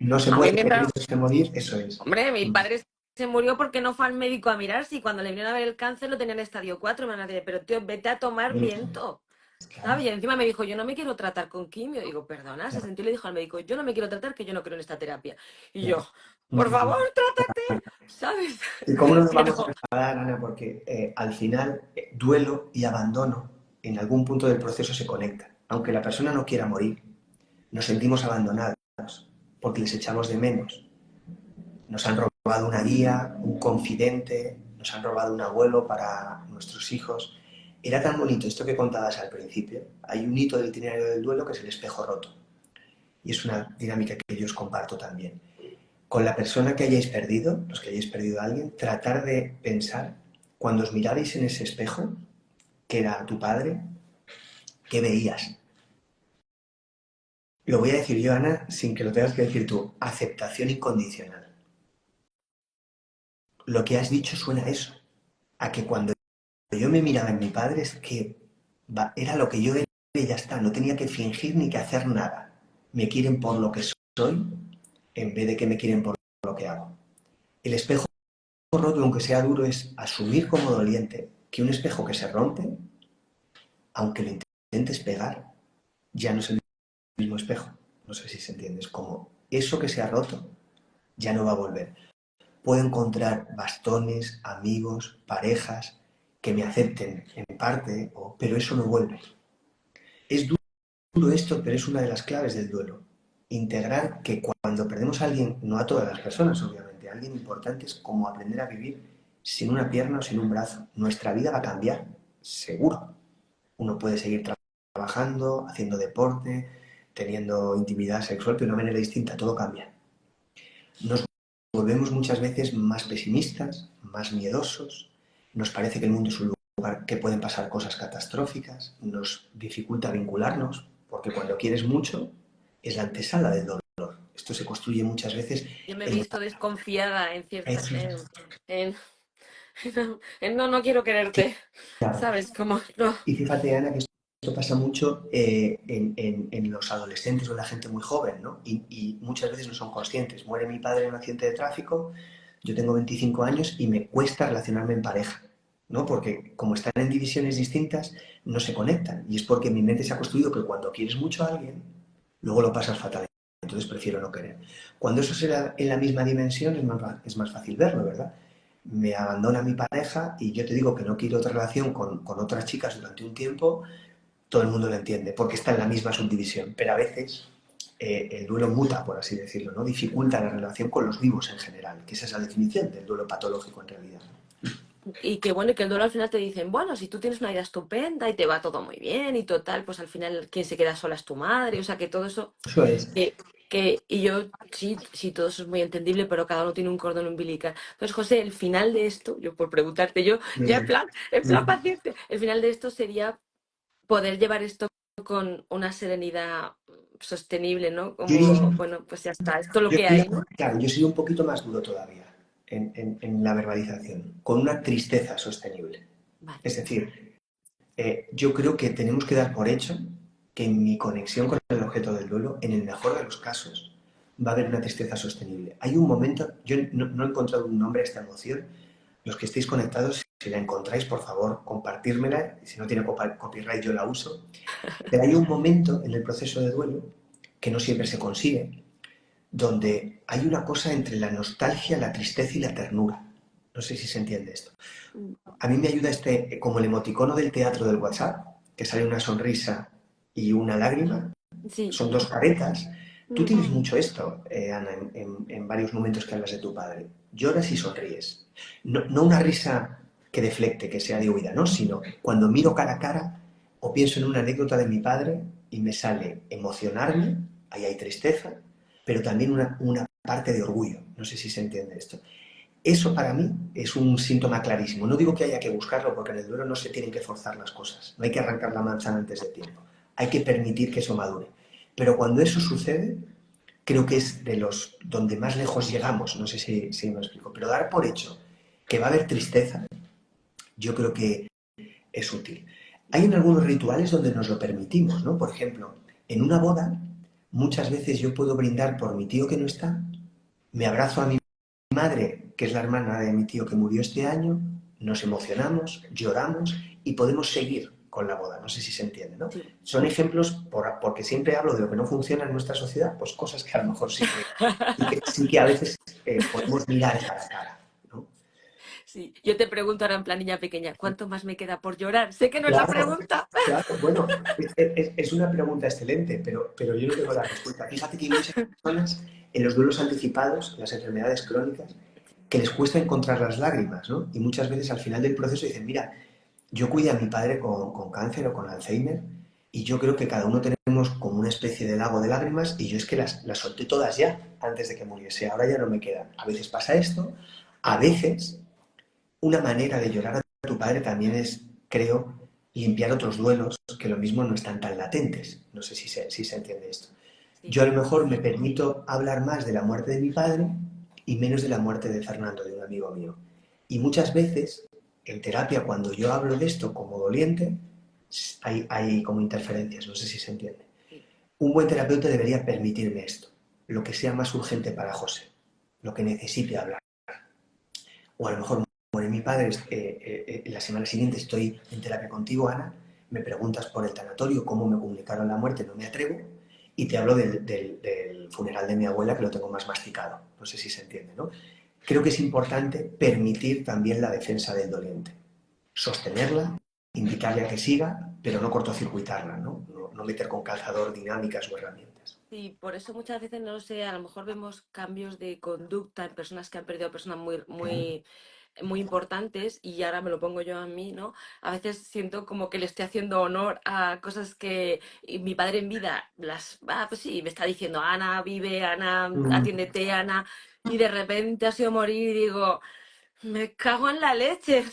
no se a mí muere, me que da... tienes que morir, eso es. Hombre, mi padre se murió porque no fue al médico a mirar, si cuando le vinieron a ver el cáncer lo tenían en estadio 4 me van a decir, pero tío, vete a tomar viento. Claro, ¿Sabes? Y encima me dijo, yo no me quiero tratar con quimio. Digo, perdona, se claro, sentó y le dijo al médico, yo no me quiero tratar, que yo no creo en esta terapia. Y claro. yo, por favor, trátate, ¿sabes? ¿Y cómo nos vamos a Pero, enfadar, Ana? Porque al final duelo y abandono en algún punto del proceso se conectan. Aunque la persona no quiera morir, nos sentimos abandonados porque les echamos de menos. Nos han robado una guía, un confidente, nos han robado un abuelo para nuestros hijos. Era tan bonito esto que contabas al principio. Hay un hito del itinerario del duelo que es el espejo roto. Y es una dinámica que yo os comparto también. Con la persona que hayáis perdido, los que hayáis perdido a alguien, tratar de pensar, cuando os mirarais en ese espejo, que era tu padre, ¿qué veías? Lo voy a decir yo, Ana, sin que lo tengas que decir tú. Aceptación incondicional. Lo que has dicho suena a eso. A que cuando yo me miraba en mi padre es que era lo que yo era y ya está. No tenía que fingir ni que hacer nada. Me quieren por lo que soy en vez de que me quieren por lo que hago. El espejo roto, aunque sea duro, es asumir como doliente que un espejo que se rompe, aunque lo intentes pegar, ya no es el mismo espejo. No sé si se entiende. Es como eso que se ha roto ya no va a volver. Puedo encontrar bastones, amigos, parejas que me acepten en parte, pero eso no vuelve. Es duro esto, pero es una de las claves del duelo. Integrar que cuando perdemos a alguien, no a todas las personas, obviamente, a alguien importante es como aprender a vivir sin una pierna o sin un brazo. Nuestra vida va a cambiar, seguro. Uno puede seguir trabajando, haciendo deporte, teniendo intimidad sexual, pero de una manera distinta, todo cambia. Nos volvemos muchas veces más pesimistas, más miedosos, nos parece que el mundo es un lugar que pueden pasar cosas catastróficas, nos dificulta vincularnos, porque cuando quieres mucho es la antesala del dolor. Esto se construye muchas veces yo me he en... visto desconfiada en cierta, Eso en, no quiero quererte, ¿sabes? Como, no. Y fíjate, Ana, que esto pasa mucho en los adolescentes o en la gente muy joven, ¿no? Y muchas veces no son conscientes. Muere mi padre en un accidente de tráfico, yo tengo 25 años y me cuesta relacionarme en pareja, ¿no? Porque como están en divisiones distintas, no se conectan. Y es porque mi mente se ha construido que cuando quieres mucho a alguien, luego lo pasas fatal. Entonces prefiero no querer. Cuando eso será en la misma dimensión, es más fácil verlo, ¿verdad? Me abandona mi pareja y yo te digo que no quiero otra relación con otras chicas durante un tiempo, todo el mundo lo entiende, porque está en la misma subdivisión. Pero a veces el duelo muta, por así decirlo, ¿no? Dificulta la relación con los vivos en general, que esa es la definición del duelo patológico en realidad. Y que bueno, y que el duelo al final te dicen, bueno, si tú tienes una vida estupenda y te va todo muy bien y total, pues al final quien se queda sola es tu madre, o sea que todo eso, Eso es. y yo, sí, sí, todo eso es muy entendible, pero cada uno tiene un cordón umbilical. Entonces, José, el final de esto, yo por preguntarte yo, ya en plan paciente, el final de esto sería poder llevar esto con una serenidad sostenible, ¿no? Yo iría, Como, bueno, pues ya está, esto es lo yo que iría- hay, ¿no? claro, yo sería un poquito más duro todavía en la verbalización, con una tristeza sostenible. Vale. Es decir, yo creo que tenemos que dar por hecho que en mi conexión con el objeto del duelo, en el mejor de los casos, va a haber una tristeza sostenible. Hay un momento, yo no he encontrado un nombre a esta emoción. Los que estéis conectados, si la encontráis, por favor, compartírmela. Si no tiene copyright, yo la uso. Pero hay un momento en el proceso de duelo, que no siempre se consigue, donde hay una cosa entre la nostalgia, la tristeza y la ternura. No sé si se entiende esto. A mí me ayuda como el emoticono del teatro del WhatsApp, que sale una sonrisa y una lágrima. Sí. Son dos caretas. Tú Mm. tienes mucho esto, Ana, en varios momentos que hablas de tu padre. Lloras y sonríes. No una risa que deflecte, que sea de huida, no, sino cuando miro cara a cara o pienso en una anécdota de mi padre y me sale emocionarme, ahí hay tristeza, pero también una parte de orgullo. No sé si se entiende esto. Eso para mí es un síntoma clarísimo. No digo que haya que buscarlo porque en el duelo no se tienen que forzar las cosas. No hay que arrancar la manzana antes de tiempo. Hay que permitir que eso madure. Pero cuando eso sucede, creo que es de los donde más lejos llegamos. No sé si me explico. Pero dar por hecho que va a haber tristeza, yo creo que es útil. Hay en algunos rituales donde nos lo permitimos, ¿no? Por ejemplo, en una boda, muchas veces yo puedo brindar por mi tío que no está, me abrazo a mi madre, que es la hermana de mi tío que murió este año, nos emocionamos, lloramos y podemos seguir con la boda. No sé si se entiende, ¿no? Sí. Son ejemplos, porque siempre hablo de lo que no funciona en nuestra sociedad, pues cosas que a lo mejor sí que a veces podemos mirar cara a cara, ¿no? Sí, yo te pregunto ahora en plan niña pequeña, ¿cuánto más me queda por llorar? Sé que no es la Claro, pregunta. claro, bueno, es una pregunta excelente, pero yo no tengo la respuesta. Fíjate que hay muchas personas en los duelos anticipados, las enfermedades crónicas, que les cuesta encontrar las lágrimas, ¿no? Y muchas veces al final del proceso dicen, mira, yo cuidé a mi padre con cáncer o con Alzheimer y yo creo que cada uno tenemos como una especie de lago de lágrimas y yo es que las solté todas ya antes de que muriese, ahora ya no me quedan. A veces pasa esto, a veces una manera de llorar a tu padre también es, creo, limpiar otros duelos que lo mismo no están tan latentes. No sé si se entiende esto. Sí, Yo a lo mejor me permito hablar más de la muerte de mi padre y menos de la muerte de Fernando, de un amigo mío. Y muchas veces, en terapia, cuando yo hablo de esto como doliente, hay como interferencias, no sé si se entiende. sí. Un buen terapeuta debería permitirme esto, lo que sea más urgente para José, lo que necesite hablar. O a lo mejor muere mi padre, la semana siguiente estoy en terapia contigo, Ana, me preguntas por el tanatorio, cómo me comunicaron la muerte, no me atrevo, y te hablo del funeral de mi abuela, que lo tengo más masticado. No sé si se entiende, ¿no? Creo que es importante permitir también la defensa del doliente, sostenerla, indicarle a que siga, pero no cortocircuitarla, ¿no? No meter con calzador dinámicas o herramientas. Sí, por eso muchas veces, no lo sé, a lo mejor vemos cambios de conducta en personas que han perdido a personas muy importantes y ahora me lo pongo yo a mí, ¿no? A veces siento como que le estoy haciendo honor a cosas que mi padre en vida pues sí, me está diciendo, Ana, vive, Ana, Mm, atiéndete, Ana, y de repente ha sido morir y digo, me cago en la leche,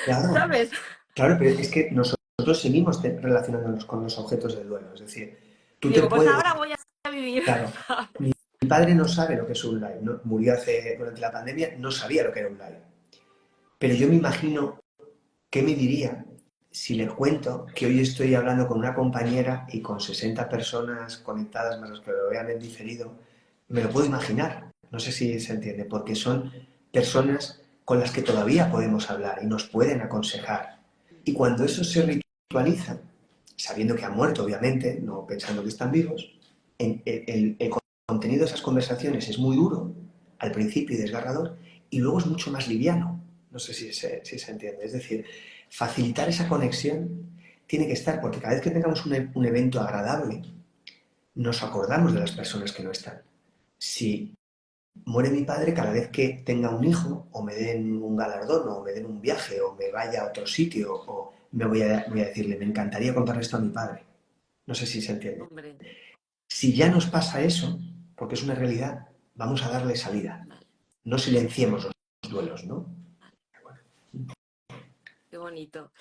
claro, ¿sabes? claro, pero es que nosotros seguimos relacionándonos con los objetos del duelo. Es decir, tú Y te digo, pues puedes. ahora voy a vivir, Claro, ¿sabes? mi padre no sabe lo que es un live. ¿No? Murió durante la pandemia, no sabía lo que era un live. Pero yo me imagino qué me diría si le cuento que hoy estoy hablando con una compañera y con 60 personas conectadas, más los que lo vean en diferido. Me lo puedo imaginar. No sé si se entiende, porque son personas con las que todavía podemos hablar y nos pueden aconsejar. Y cuando eso se ritualiza, sabiendo que han muerto, obviamente, no pensando que están vivos, el contenido de esas conversaciones es muy duro al principio y desgarrador, y luego es mucho más liviano. No sé si se entiende. Es decir, facilitar esa conexión tiene que estar, porque cada vez que tengamos un evento agradable, nos acordamos de las personas que no están. Si muere mi padre, cada vez que tenga un hijo, o me den un galardón, o me den un viaje, o me vaya a otro sitio, o voy a decirle, me encantaría contarle esto a mi padre. No sé si se entiende. Hombre, Si ya nos pasa eso, porque es una realidad, vamos a darle salida. vale, No silenciemos los duelos, ¿no? vale. Qué bonito.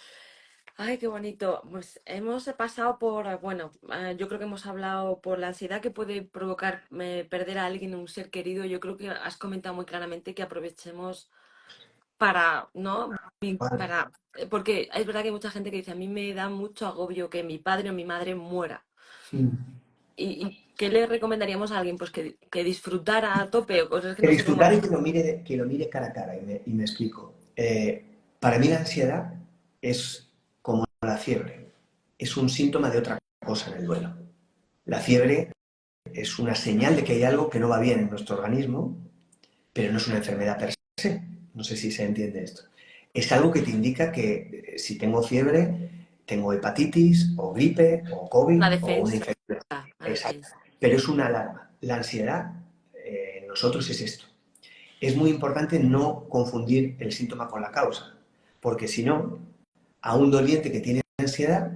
Ay, qué bonito. Pues hemos pasado por, bueno, yo creo que hemos hablado por la ansiedad que puede provocar perder a alguien, un ser querido. Yo creo que has comentado muy claramente que aprovechemos para, ¿no? Vale. Para, porque es verdad que hay mucha gente que dice, a mí me da mucho agobio que mi padre o mi madre muera. Mm. ¿Y qué le recomendaríamos a alguien? Pues que disfrutara a tope o cosas que Que no sé cómo. disfrutar y que lo mire cara a cara, y me explico. Para mí la ansiedad es como la fiebre, es un síntoma de otra cosa en el duelo. La fiebre es una señal de que hay algo que no va bien en nuestro organismo, pero no es una enfermedad per se. No sé si se entiende esto. Es algo que te indica que si tengo fiebre, tengo hepatitis o gripe o Una COVID o una defensa, infección. una Exacto. defensa. Pero es una alarma. La ansiedad en nosotros es esto. Es muy importante no confundir el síntoma con la causa, porque si no, a un doliente que tiene ansiedad,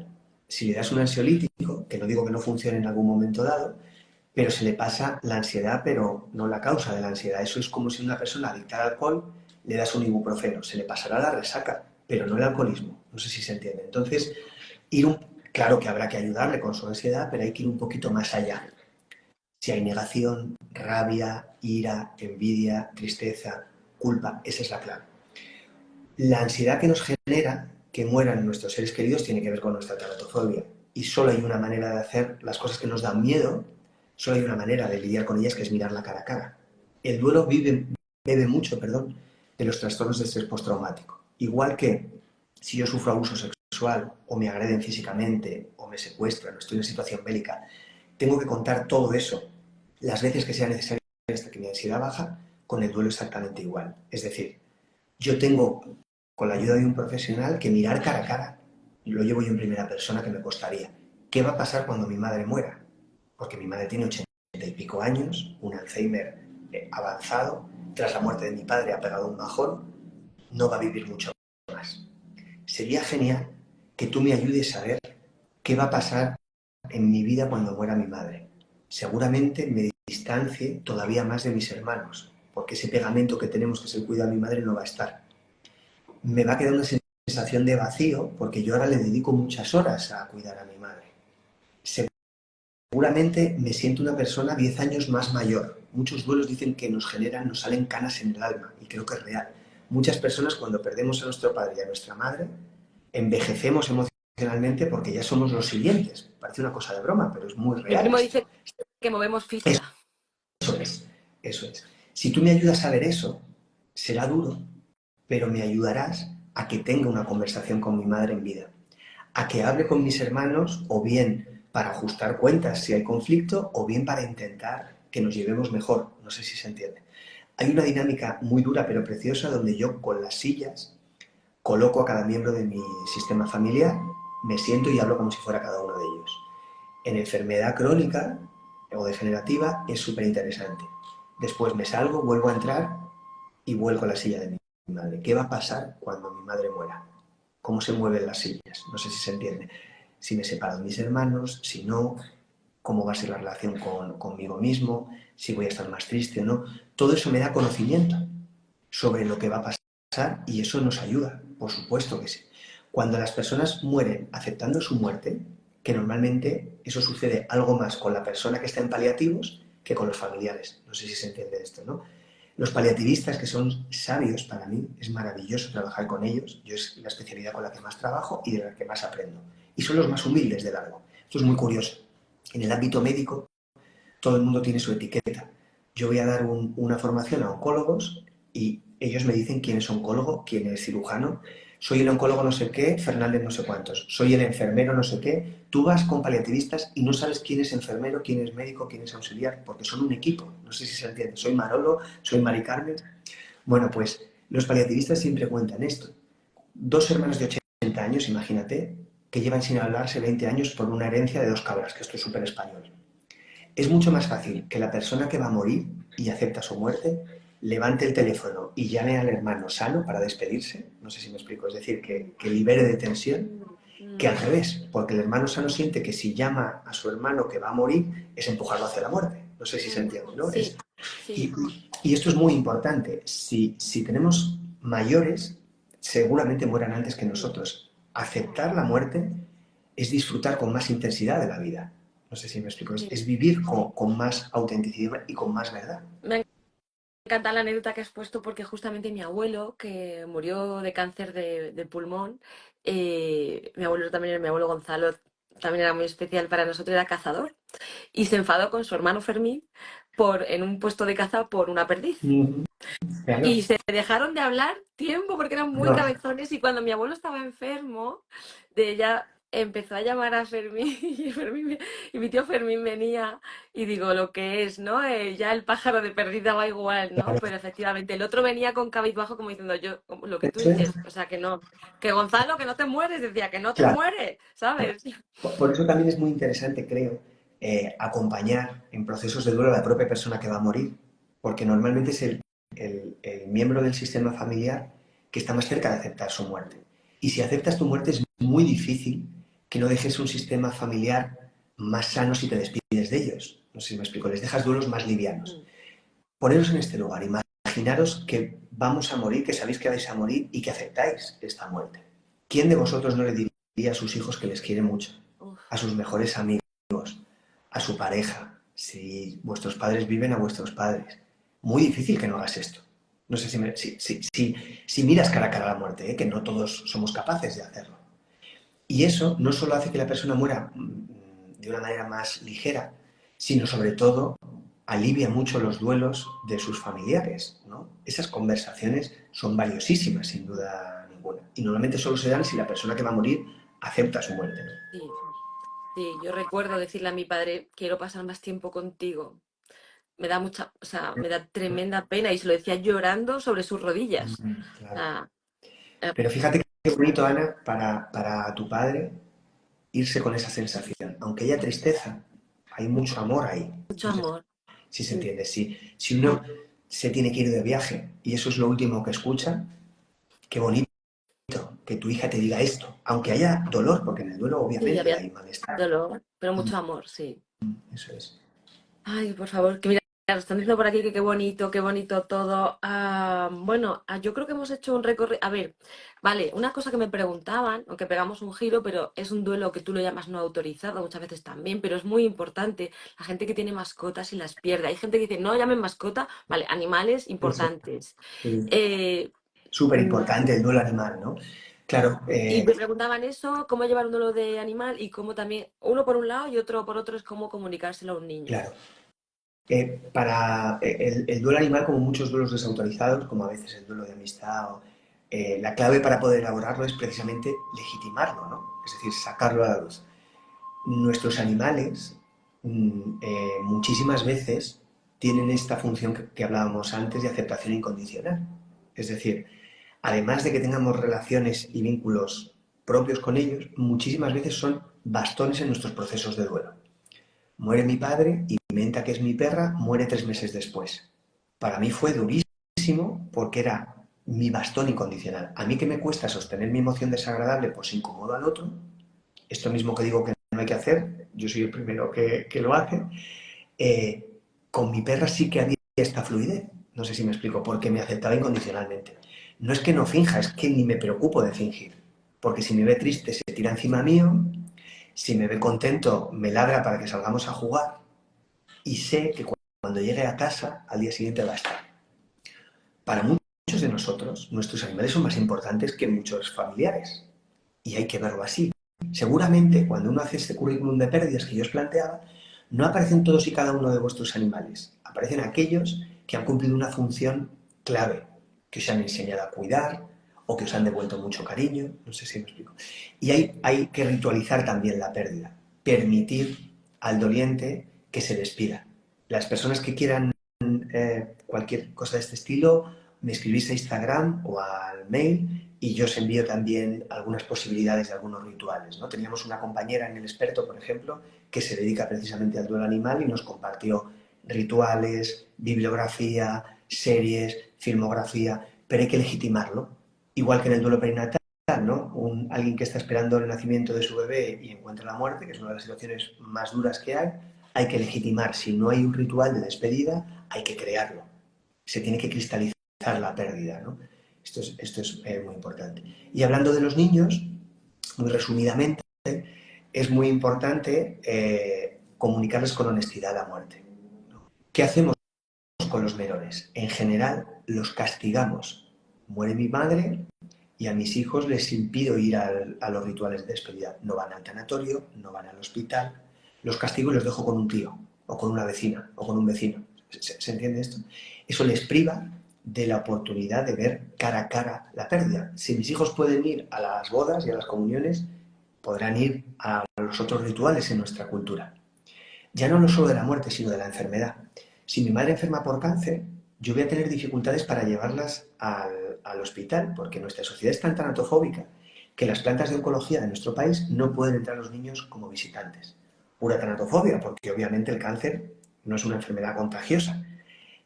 si le das un ansiolítico, que no digo que no funcione en algún momento dado, pero se le pasa la ansiedad, pero no la causa de la ansiedad. Eso es como si a una persona adicta al alcohol le das un ibuprofeno, se le pasará la resaca, pero no el alcoholismo. No sé si se entiende. Entonces, claro que habrá que ayudarle con su ansiedad, pero hay que ir un poquito más allá. Vale. Si hay negación, rabia, ira, envidia, tristeza, culpa, esa es la clave. La ansiedad que nos genera que mueran nuestros seres queridos tiene que ver con nuestra teratofobia. Y solo hay una manera de hacer las cosas que nos dan miedo, solo hay una manera de lidiar con ellas, que es mirarla cara a cara. El duelo bebe mucho, de los trastornos de estrés postraumático. Igual que si yo sufro abuso sexual, o me agreden físicamente, o me secuestran, o estoy en una situación bélica, tengo que contar todo eso las veces que sea necesario hasta que mi ansiedad baja, con el duelo exactamente igual. Es decir, yo tengo, con la ayuda de un profesional, que mirar cara a cara. Lo llevo yo en primera persona, que me costaría. ¿Qué va a pasar cuando mi madre muera? Porque mi madre tiene 80 y pico años, un Alzheimer avanzado, tras la muerte de mi padre ha pegado un bajón, no va a vivir mucho más. Sería genial que tú me ayudes a ver qué va a pasar en mi vida cuando muera mi madre. Seguramente me distancie todavía más de mis hermanos, porque ese pegamento que tenemos, que es el cuidado de mi madre, no va a estar. Me va a quedar una sensación de vacío, porque yo ahora le dedico muchas horas a cuidar a mi madre. Seguramente me siento una persona 10 años más mayor. Muchos duelos dicen que nos salen canas en el alma, y creo que es real. Muchas personas, cuando perdemos a nuestro padre y a nuestra madre, envejecemos emocionalmente porque ya somos los siguientes. Parece una cosa de broma, pero es muy Mi real primo esto. dice que movemos ficha. Eso es, eso es. Si tú me ayudas a ver eso, será duro, pero me ayudarás a que tenga una conversación con mi madre en vida, a que hable con mis hermanos, o bien para ajustar cuentas si hay conflicto, o bien para intentar que nos llevemos mejor. No sé si se entiende. Hay una dinámica muy dura pero preciosa, donde yo, con las sillas, coloco a cada miembro de mi sistema familiar, me siento y hablo como si fuera cada uno de ellos. En enfermedad crónica o degenerativa es súper interesante. Después me salgo, vuelvo a entrar y vuelco a la silla de mi madre. ¿Qué va a pasar cuando mi madre muera? ¿Cómo se mueven las sillas? No sé si se entiende. Si me separo de mis hermanos, si no, cómo va a ser la relación conmigo mismo, si voy a estar más triste o no. Todo eso me da conocimiento sobre lo que va a pasar, y eso nos ayuda, por supuesto que sí. Cuando las personas mueren aceptando su muerte, que normalmente eso sucede algo más con la persona que está en paliativos que con los familiares. No sé si se entiende esto, ¿no? Los paliativistas, que son sabios para mí, es maravilloso trabajar con ellos. Yo es la especialidad con la que más trabajo y de la que más aprendo. Y son los más humildes de largo. Esto es muy curioso. En el ámbito médico, todo el mundo tiene su etiqueta. Yo voy a dar una formación a oncólogos, y ellos me dicen quién es oncólogo, quién es cirujano. Soy el oncólogo no sé qué, Fernández no sé cuántos. Soy el enfermero no sé qué. Tú vas con paliativistas y no sabes quién es enfermero, quién es médico, quién es auxiliar, porque son un equipo. No sé si se entiende. Soy Marolo, soy Mari Carmen. Bueno, pues los paliativistas siempre cuentan esto. Dos hermanos de 80 años, imagínate, que llevan sin hablarse 20 años por una herencia de dos cabras, que esto es súper español. Es mucho más fácil que la persona que va a morir y acepta su muerte levante el teléfono y llame al hermano sano para despedirse, no sé si me explico, es decir, que libere de tensión, Mm, que al mm, revés, porque el hermano sano siente que si llama a su hermano que va a morir es empujarlo hacia la muerte. No sé si se mm. entiende, ¿no? Sí, Y, sí. y esto es muy importante. Si tenemos mayores, seguramente mueran antes que Mm. nosotros. Aceptar la muerte es disfrutar con más intensidad de la vida. No sé si me explico. Sí. Es vivir con más autenticidad y con más verdad. Me encanta la anécdota que has puesto porque justamente mi abuelo, que murió de cáncer de pulmón, mi abuelo también, mi abuelo Gonzalo, también era muy especial para nosotros, era cazador y se enfadó con su hermano Fermín en un puesto de caza por una perdiz. Mm, claro. Y se dejaron de hablar tiempo porque eran muy No, cabezones y cuando mi abuelo estaba enfermo, de ella empezó a llamar a Fermín y mi tío Fermín venía y digo lo que es, ¿no? Ya el pájaro de perdida va igual, ¿no? claro. Pero efectivamente el otro venía con cabizbajo como diciendo yo, como lo que tú Eso es. dices, o sea que no, que Gonzalo, que no te mueres, decía que no te Claro. mueres, ¿sabes? Por eso también es muy interesante, creo, acompañar en procesos de duelo a la propia persona que va a morir, porque normalmente es el miembro del sistema familiar que está más cerca de aceptar su muerte. Y si aceptas tu muerte es muy difícil que no dejes un sistema familiar más sano si te despides de ellos. No sé si me explico, les dejas duelos más livianos. Mm, Poneros en este lugar, imaginaros que vamos a morir, que sabéis que vais a morir y que aceptáis esta muerte. ¿Quién de vosotros no le diría a sus hijos que les quiere mucho? A uf, sus mejores amigos, a su pareja, si vuestros padres viven a vuestros padres. Muy difícil que no hagas esto. No sé si miras cara a cara a la muerte, que no todos somos capaces de hacerlo. Y eso no solo hace que la persona muera de una manera más ligera, sino sobre todo alivia mucho los duelos de sus familiares, ¿no? Esas conversaciones son valiosísimas, sin duda ninguna. Y normalmente solo se dan si la persona que va a morir acepta su muerte, ¿no? sí, sí, yo recuerdo decirle a mi padre, quiero pasar más tiempo contigo. Me da mucha, o sea, me da tremenda pena y se lo decía llorando sobre sus rodillas. O Claro. sea, eh, Pero fíjate qué bonito, Ana, para tu padre irse con esa sensación. Aunque haya tristeza, hay mucho amor ahí. mucho No sé amor. si se Sí, entiende. Si uno se tiene que ir de viaje y eso es lo último que escucha, qué bonito que tu hija te diga esto. Aunque haya dolor, porque en el duelo sí, obviamente había hay malestar. dolor, pero mucho amor, sí. Eso es. Ay, por favor, que mira, lo están diciendo por aquí que qué bonito todo. Ah, bueno, yo creo que hemos hecho un recorrido. A ver, vale, una cosa que me preguntaban, aunque pegamos un giro, pero es un duelo que tú lo llamas no autorizado muchas veces también, pero es muy importante. La gente que tiene mascotas y las pierde. Hay gente que dice, no llamen mascota, vale, animales Eso importantes. es Eh, súper mm, importante el duelo animal, ¿no? Claro, y me preguntaban eso, cómo llevar un duelo de animal y cómo también, uno por un lado y otro por otro, es cómo comunicárselo a un niño. claro. Para el duelo animal, como muchos duelos desautorizados, como a veces el duelo de amistad, la clave para poder elaborarlo es precisamente legitimarlo, ¿no? Es decir, sacarlo a la luz. Nuestros animales muchísimas veces tienen esta función que hablábamos antes de aceptación incondicional. Es decir, además de que tengamos relaciones y vínculos propios con ellos, muchísimas veces son bastones en nuestros procesos de duelo. Muere mi padre y Menta, que es mi perra, muere 3 meses después. Para mí fue durísimo porque era mi bastón incondicional. A mí que me cuesta sostener mi emoción desagradable, pues incomodo al otro. Esto mismo que digo que no hay que hacer, yo soy el primero que lo hace. Eh, con mi perra sí que había esta fluidez. No sé si me explico, porque me aceptaba incondicionalmente. No es que no finja, es que ni me preocupo de fingir. Porque si me ve triste se tira encima mío, si me ve contento me ladra para que salgamos a jugar y sé que cuando llegue a casa al día siguiente va a estar. Para muchos de nosotros, nuestros animales son más importantes que muchos familiares. Y hay que verlo así. Seguramente cuando uno hace este currículum de pérdidas que yo os planteaba, no aparecen todos y cada uno de vuestros animales. Aparecen aquellos que han cumplido una función clave, que os han enseñado a cuidar o que os han devuelto mucho cariño. No sé si me explico. Y hay que ritualizar también la pérdida. Permitir al doliente que se despida. Las personas que quieran cualquier cosa de este estilo, me escribís a Instagram o al mail y yo os envío también algunas posibilidades de algunos rituales, ¿no? Teníamos una compañera en El Experto, por ejemplo, que se dedica precisamente al duelo animal y nos compartió rituales, bibliografía, series, filmografía, pero hay que legitimarlo. Igual que en el duelo perinatal, ¿no? Alguien que está esperando el nacimiento de su bebé y encuentra la muerte, que es una de las situaciones más duras que hay que legitimar. Si no hay un ritual de despedida, hay que crearlo. Se tiene que cristalizar la pérdida, ¿no? Esto es muy importante. Y hablando de los niños, muy resumidamente, es muy importante comunicarles con honestidad la muerte. ¿Qué hacemos con los menores? En general, los castigamos. Muere mi madre y a mis hijos les impido ir a los rituales de despedida. No van al tanatorio, no van al hospital. Los castigo y los dejo con un tío, o con una vecina, o con un vecino. ¿Se entiende esto? Eso les priva de la oportunidad de ver cara a cara la pérdida. Si mis hijos pueden ir a las bodas y a las comuniones, podrán ir a los otros rituales en nuestra cultura. Ya no solo de la muerte, sino de la enfermedad. Si mi madre enferma por cáncer, yo voy a tener dificultades para llevarlas al hospital, porque nuestra sociedad es tan tanatofóbica que las plantas de oncología de nuestro país no pueden entrar los niños como visitantes. Pura tanatofobia, porque obviamente el cáncer no es una enfermedad contagiosa,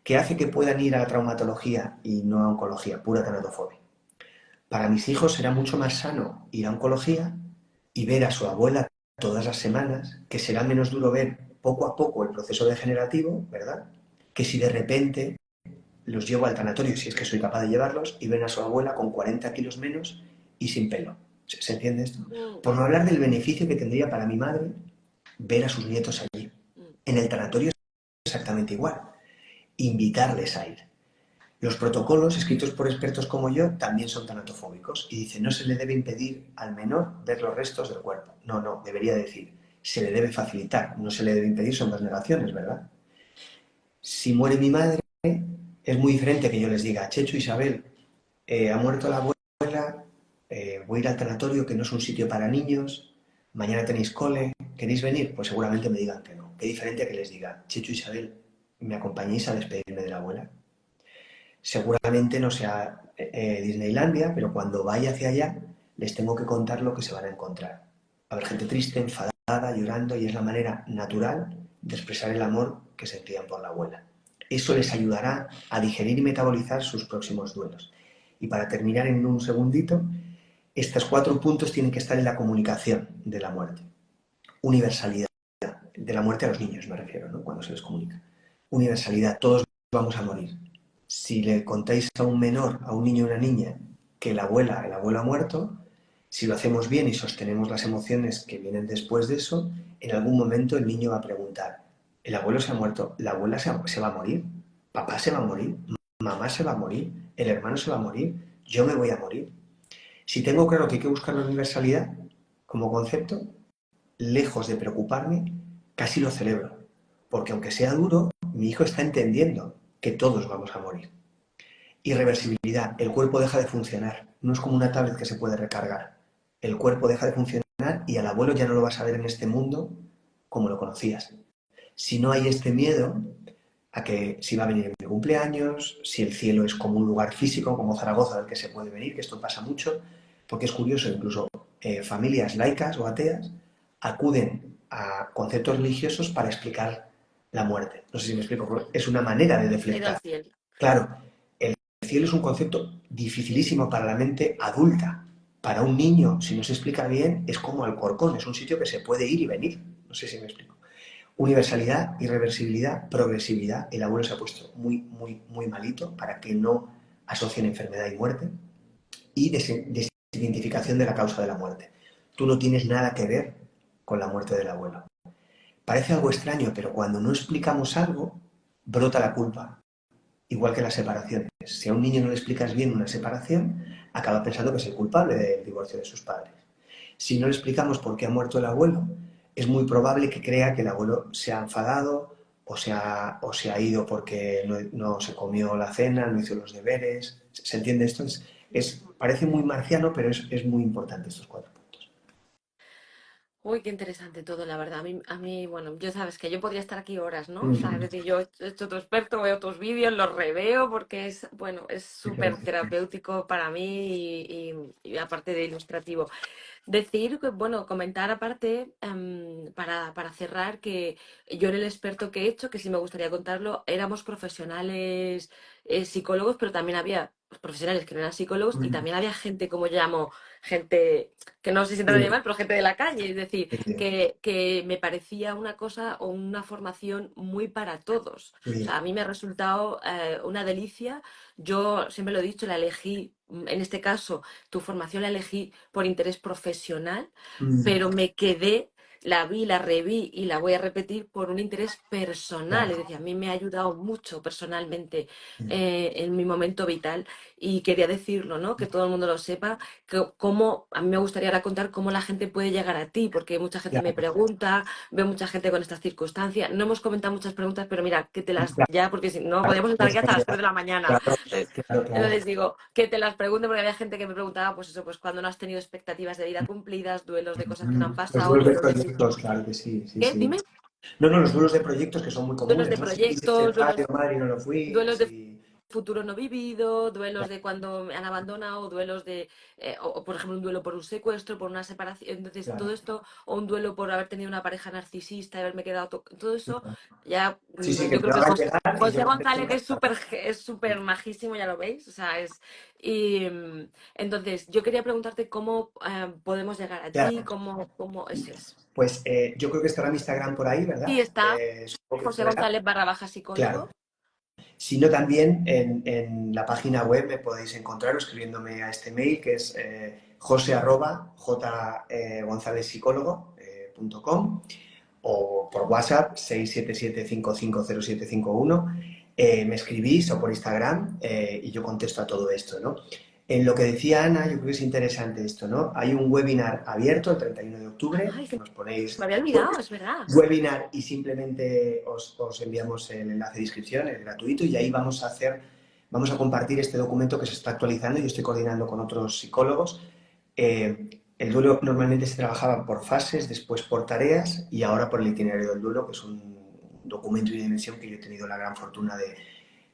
que hace que puedan ir a la traumatología y no a oncología, pura tanatofobia. Para mis hijos será mucho más sano ir a oncología y ver a su abuela todas las semanas, que será menos duro ver poco a poco el proceso degenerativo, ¿verdad? Que si de repente los llevo al tanatorio, si es que soy capaz de llevarlos, y ven a su abuela con 40 kilos menos y sin pelo. ¿Se entiende esto? Mm, Por no hablar del beneficio que tendría para mi madre ver a sus nietos allí. mm. En el tanatorio es exactamente igual. Invitarles a ir. Los protocolos escritos por expertos como yo también son tanatofóbicos y dicen no se le debe impedir al menor ver los restos del cuerpo. No, no, debería decir se le debe facilitar, no se le debe impedir, son dos negaciones, ¿verdad? Si muere mi madre, es muy diferente que yo les diga, Chechu, Isabel, ha muerto la abuela, voy a ir al tanatorio que no es un sitio para niños, mañana tenéis cole, ¿queréis venir? Pues seguramente me digan que no. Qué diferente que les diga, Chechu, Isabel, ¿me acompañáis a despedirme de la abuela? Seguramente no sea Disneylandia, pero cuando vaya hacia allá les tengo que contar lo que se van a encontrar. Va a haber gente triste, enfadada, llorando y es la manera natural de expresar el amor que sentían por la abuela. Eso les ayudará a digerir y metabolizar sus próximos duelos. Y para terminar en un segundito, estos 4 puntos tienen que estar en la comunicación de la muerte. Universalidad, de la muerte a los niños me refiero, ¿no? Cuando se les comunica. Universalidad, todos vamos a morir. Si le contáis a un menor, a un niño o una niña, que el abuelo ha muerto, si lo hacemos bien y sostenemos las emociones que vienen después de eso, en algún momento el niño va a preguntar, ¿el abuelo se ha muerto? ¿La abuela se va a morir? ¿Papá se va a morir? ¿Mamá se va a morir? ¿El hermano se va a morir? ¿Yo me voy a morir? Si tengo claro que hay que buscar la universalidad como concepto, lejos de preocuparme, casi lo celebro. Porque aunque sea duro, mi hijo está entendiendo que todos vamos a morir. Irreversibilidad. El cuerpo deja de funcionar. No es como una tablet que se puede recargar. El cuerpo deja de funcionar y al abuelo ya no lo vas a ver en este mundo como lo conocías. Si no hay este miedo a que si va a venir en mi cumpleaños, si el cielo es como un lugar físico, como Zaragoza, del que se puede venir, que esto pasa mucho, porque es curioso, incluso familias laicas o ateas acuden a conceptos religiosos para explicar la muerte. No sé si me explico, pero es una manera de He ido deflectar. al cielo. Claro, el cielo es un concepto dificilísimo para la mente adulta. Para un niño, si no se explica bien, es como Alcorcón, es un sitio que se puede ir y venir. No sé si me explico. Universalidad, irreversibilidad, progresividad. El abuelo se ha puesto muy, muy, muy malito para que no asocien enfermedad y muerte. Y desidentificación de la causa de la muerte. Tú no tienes nada que ver con la muerte del abuelo. Parece algo extraño, pero cuando no explicamos algo, brota la culpa. Igual que las separaciones. Si a un niño no le explicas bien una separación, acaba pensando que es el culpable del divorcio de sus padres. Si no le explicamos por qué ha muerto el abuelo, es muy probable que crea que el abuelo se ha enfadado o se ha ido porque no se comió la cena, no hizo los deberes. ¿Se entiende esto? Parece muy marciano, pero es muy importante estos 4 puntos. Uy, qué interesante todo, la verdad. Bueno, yo sabes que yo podría estar aquí horas, ¿no? O sea, es Mm, decir, yo he hecho otro experto, veo tus vídeos, los reveo porque es, bueno, es súper gracias. terapéutico para mí y aparte de ilustrativo. Decir, bueno, comentar aparte, para cerrar, que yo en el experto que he hecho, que sí me gustaría contarlo, éramos profesionales psicólogos, pero también había profesionales que no eran psicólogos y Mm, también había gente, como yo llamo, gente que no se sienta sí, de mal, pero gente de la calle. Es decir, qué bien, que me parecía una cosa o una formación muy para todos. qué O bien. sea, a mí me ha resultado una delicia. Yo siempre lo he dicho, la elegí, en este caso, tu formación la elegí por interés profesional, Mm, pero me quedé, la vi, la reví y la voy a repetir por un interés personal. Es claro, decir, a mí me ha ayudado mucho personalmente mm, en mi momento vital y quería decirlo, ¿no? Que todo el mundo lo sepa, que cómo, a mí me gustaría ahora contar cómo la gente puede llegar a ti, porque mucha gente me claro, pregunta, veo mucha gente con estas circunstancias. No hemos comentado muchas preguntas, pero mira, que te las claro, ya, porque si no, claro, podríamos estar aquí hasta las 3 de la mañana. claro, Entonces, claro, claro. entonces digo, que te las pregunte porque había gente que me preguntaba, pues eso, pues cuando no has tenido expectativas de vida cumplidas, duelos de cosas que no han Los pasado, duelos de duelos de... proyectos, claro que sí, sí, ¿Qué? sí. Dime. No, no, los duelos de proyectos que son muy Duelos comunes, de ¿no? Siempre quise ser proyectos, padre o madre y no lo fui, duelos de sí. futuro no vivido, duelos de cuando me han abandonado, duelos de, o, por ejemplo, un duelo por un secuestro, por una separación. Entonces, todo Claro, esto, o un duelo por haber tenido una pareja narcisista y haberme quedado, todo eso, claro. ya Sí, sí, que yo te creo lo que hagan llegar y yo José contesto González encantado. es súper majísimo, ya lo veis, o sea, es... Y entonces, yo quería preguntarte cómo podemos llegar a ti, Claro, cómo eso es. pues yo creo que estará mi Instagram por ahí, Sí, ¿verdad? está Supongo que José estará. González barra baja psicólogo. Claro. Si no, también en la página web me podéis encontrar escribiéndome a este mail que es jose@gonzalezpsicólogo.com o por WhatsApp 677-550751. Me escribís o por Instagram y yo contesto a todo esto, ¿no? En lo que decía Ana, yo creo que es interesante esto, ¿no? Hay un webinar abierto el 31 de octubre, Ay, se nos ponéis me había olvidado, es verdad. webinar y simplemente os enviamos el enlace de inscripción, es gratuito, y ahí vamos a compartir este documento que se está actualizando. Yo estoy coordinando con otros psicólogos. El duelo normalmente se trabajaba por fases, después por tareas y ahora por el itinerario del duelo, que es un documento y dimensión que yo he tenido la gran fortuna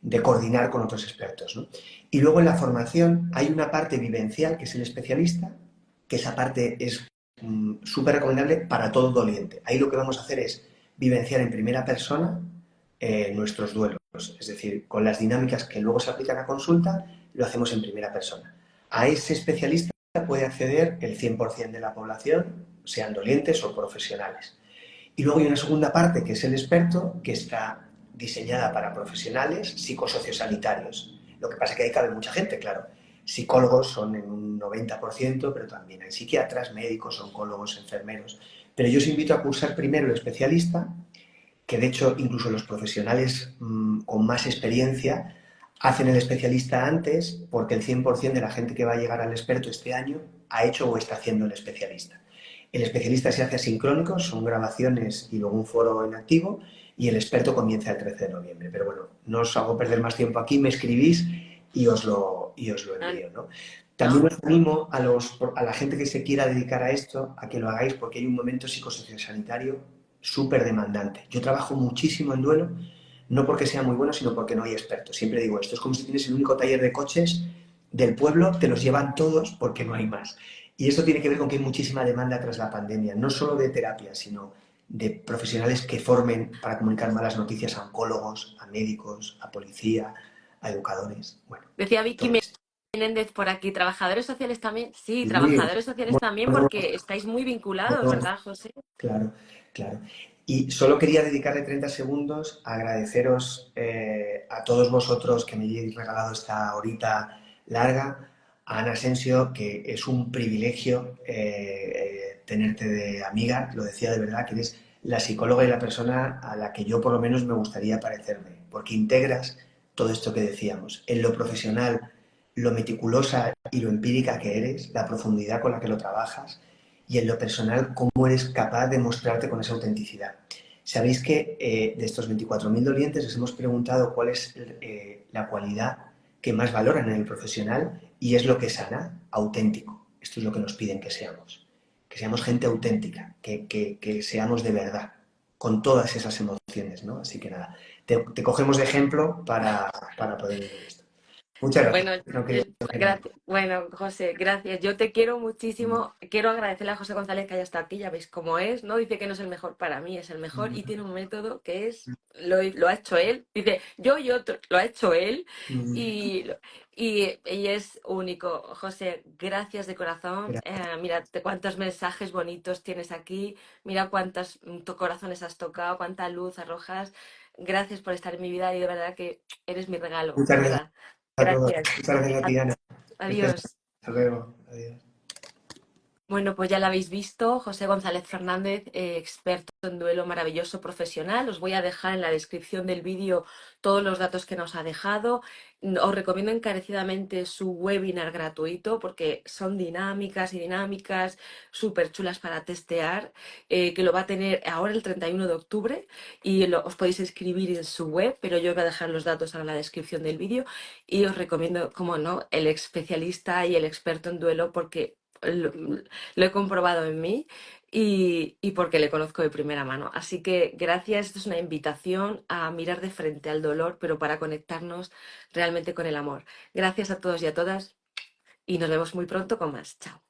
de coordinar con otros expertos, ¿no? Y luego en la formación hay una parte vivencial, que es el especialista, que esa parte es súper recomendable para todo doliente. Ahí lo que vamos a hacer es vivenciar en primera persona nuestros duelos, es decir, con las dinámicas que luego se aplican a consulta, lo hacemos en primera persona. A ese especialista puede acceder el 100% de la población, sean dolientes o profesionales. Y luego hay una segunda parte, que es el experto, que está diseñada para profesionales psicosociosanitarios. Lo que pasa es que ahí cabe mucha gente, claro. Psicólogos son en un 90%, pero también hay psiquiatras, médicos, oncólogos, enfermeros. Pero yo os invito a cursar primero el especialista, que de hecho incluso los profesionales con más experiencia hacen el especialista antes, porque el 100% de la gente que va a llegar al experto este año ha hecho o está haciendo el especialista. El especialista se hace asincrónico, son grabaciones y luego un foro en activo, y el experto comienza el 13 de noviembre. Pero bueno, no os hago perder más tiempo aquí, me escribís y os lo No, envío, ¿no? También no, os animo a la gente que se quiera dedicar a esto, a que lo hagáis, porque hay un momento psicosociosanitario súper demandante. Yo trabajo muchísimo en duelo, no porque sea muy bueno, sino porque no hay expertos. Siempre digo esto, es como si tienes el único taller de coches del pueblo, te los llevan todos porque no hay más. Y esto tiene que ver con que hay muchísima demanda tras la pandemia, no solo de terapia, sino de profesionales que formen para comunicar malas noticias a oncólogos, a médicos, a policía, a educadores. Bueno, decía Vicky todo esto. Menéndez por aquí, trabajadores sociales también. Sí, Sí, trabajadores sociales también bueno, porque estáis muy vinculados, bueno, ¿verdad, José? claro, claro. Y solo quería dedicarle 30 segundos a agradeceros a todos vosotros que me hayáis regalado esta horita larga, a Ana Asensio, que es un privilegio tenerte de amiga, lo decía de verdad, que eres la psicóloga y la persona a la que yo por lo menos me gustaría parecerme, porque integras todo esto que decíamos, en lo profesional, lo meticulosa y lo empírica que eres, la profundidad con la que lo trabajas, y en lo personal, cómo eres capaz de mostrarte con esa autenticidad. Sabéis que de estos 24.000 dolientes les hemos preguntado cuál es la cualidad que más valoran en el profesional, y es lo que sana, auténtico. Esto es lo que nos piden que seamos gente auténtica, que seamos de verdad, con todas esas emociones, ¿no? Así que nada, te cogemos de ejemplo para poder vivir esto. Muchas gracias. Bueno, No quería imaginar. gracias. Bueno, José, gracias. Yo te quiero Mm, muchísimo. Quiero agradecerle a José González que haya estado aquí, ya veis cómo es, ¿no? Dice que no es el mejor para mí, es el mejor y mm, tiene un método que es, lo ha hecho él. Dice, yo y otro, lo ha hecho él mm. y, y es único. José, gracias de corazón. Gracias. Mira cuántos mensajes bonitos tienes aquí, mira cuántos corazones has tocado, cuánta luz arrojas. Gracias por estar en mi vida y de verdad que eres mi regalo, Muchas de gracias verdad. a todos. Gracias. Muchas gracias a ti, Ana. Que estés bien. Adiós. Hasta luego. Adiós. Bueno, pues ya lo habéis visto, José González Fernández, experto en duelo maravilloso profesional. Os voy a dejar en la descripción del vídeo todos los datos que nos ha dejado. Os recomiendo encarecidamente su webinar gratuito porque son dinámicas y dinámicas súper chulas para testear, que lo va a tener ahora el 31 de octubre y os podéis inscribir en su web, pero yo voy a dejar los datos ahora en la descripción del vídeo y os recomiendo, como no, el especialista y el experto en duelo porque lo he comprobado en mí y porque le conozco de primera mano. Así que gracias, esto es una invitación a mirar de frente al dolor, pero para conectarnos realmente con el amor. Gracias a todos y a todas y nos vemos muy pronto con más. Chao.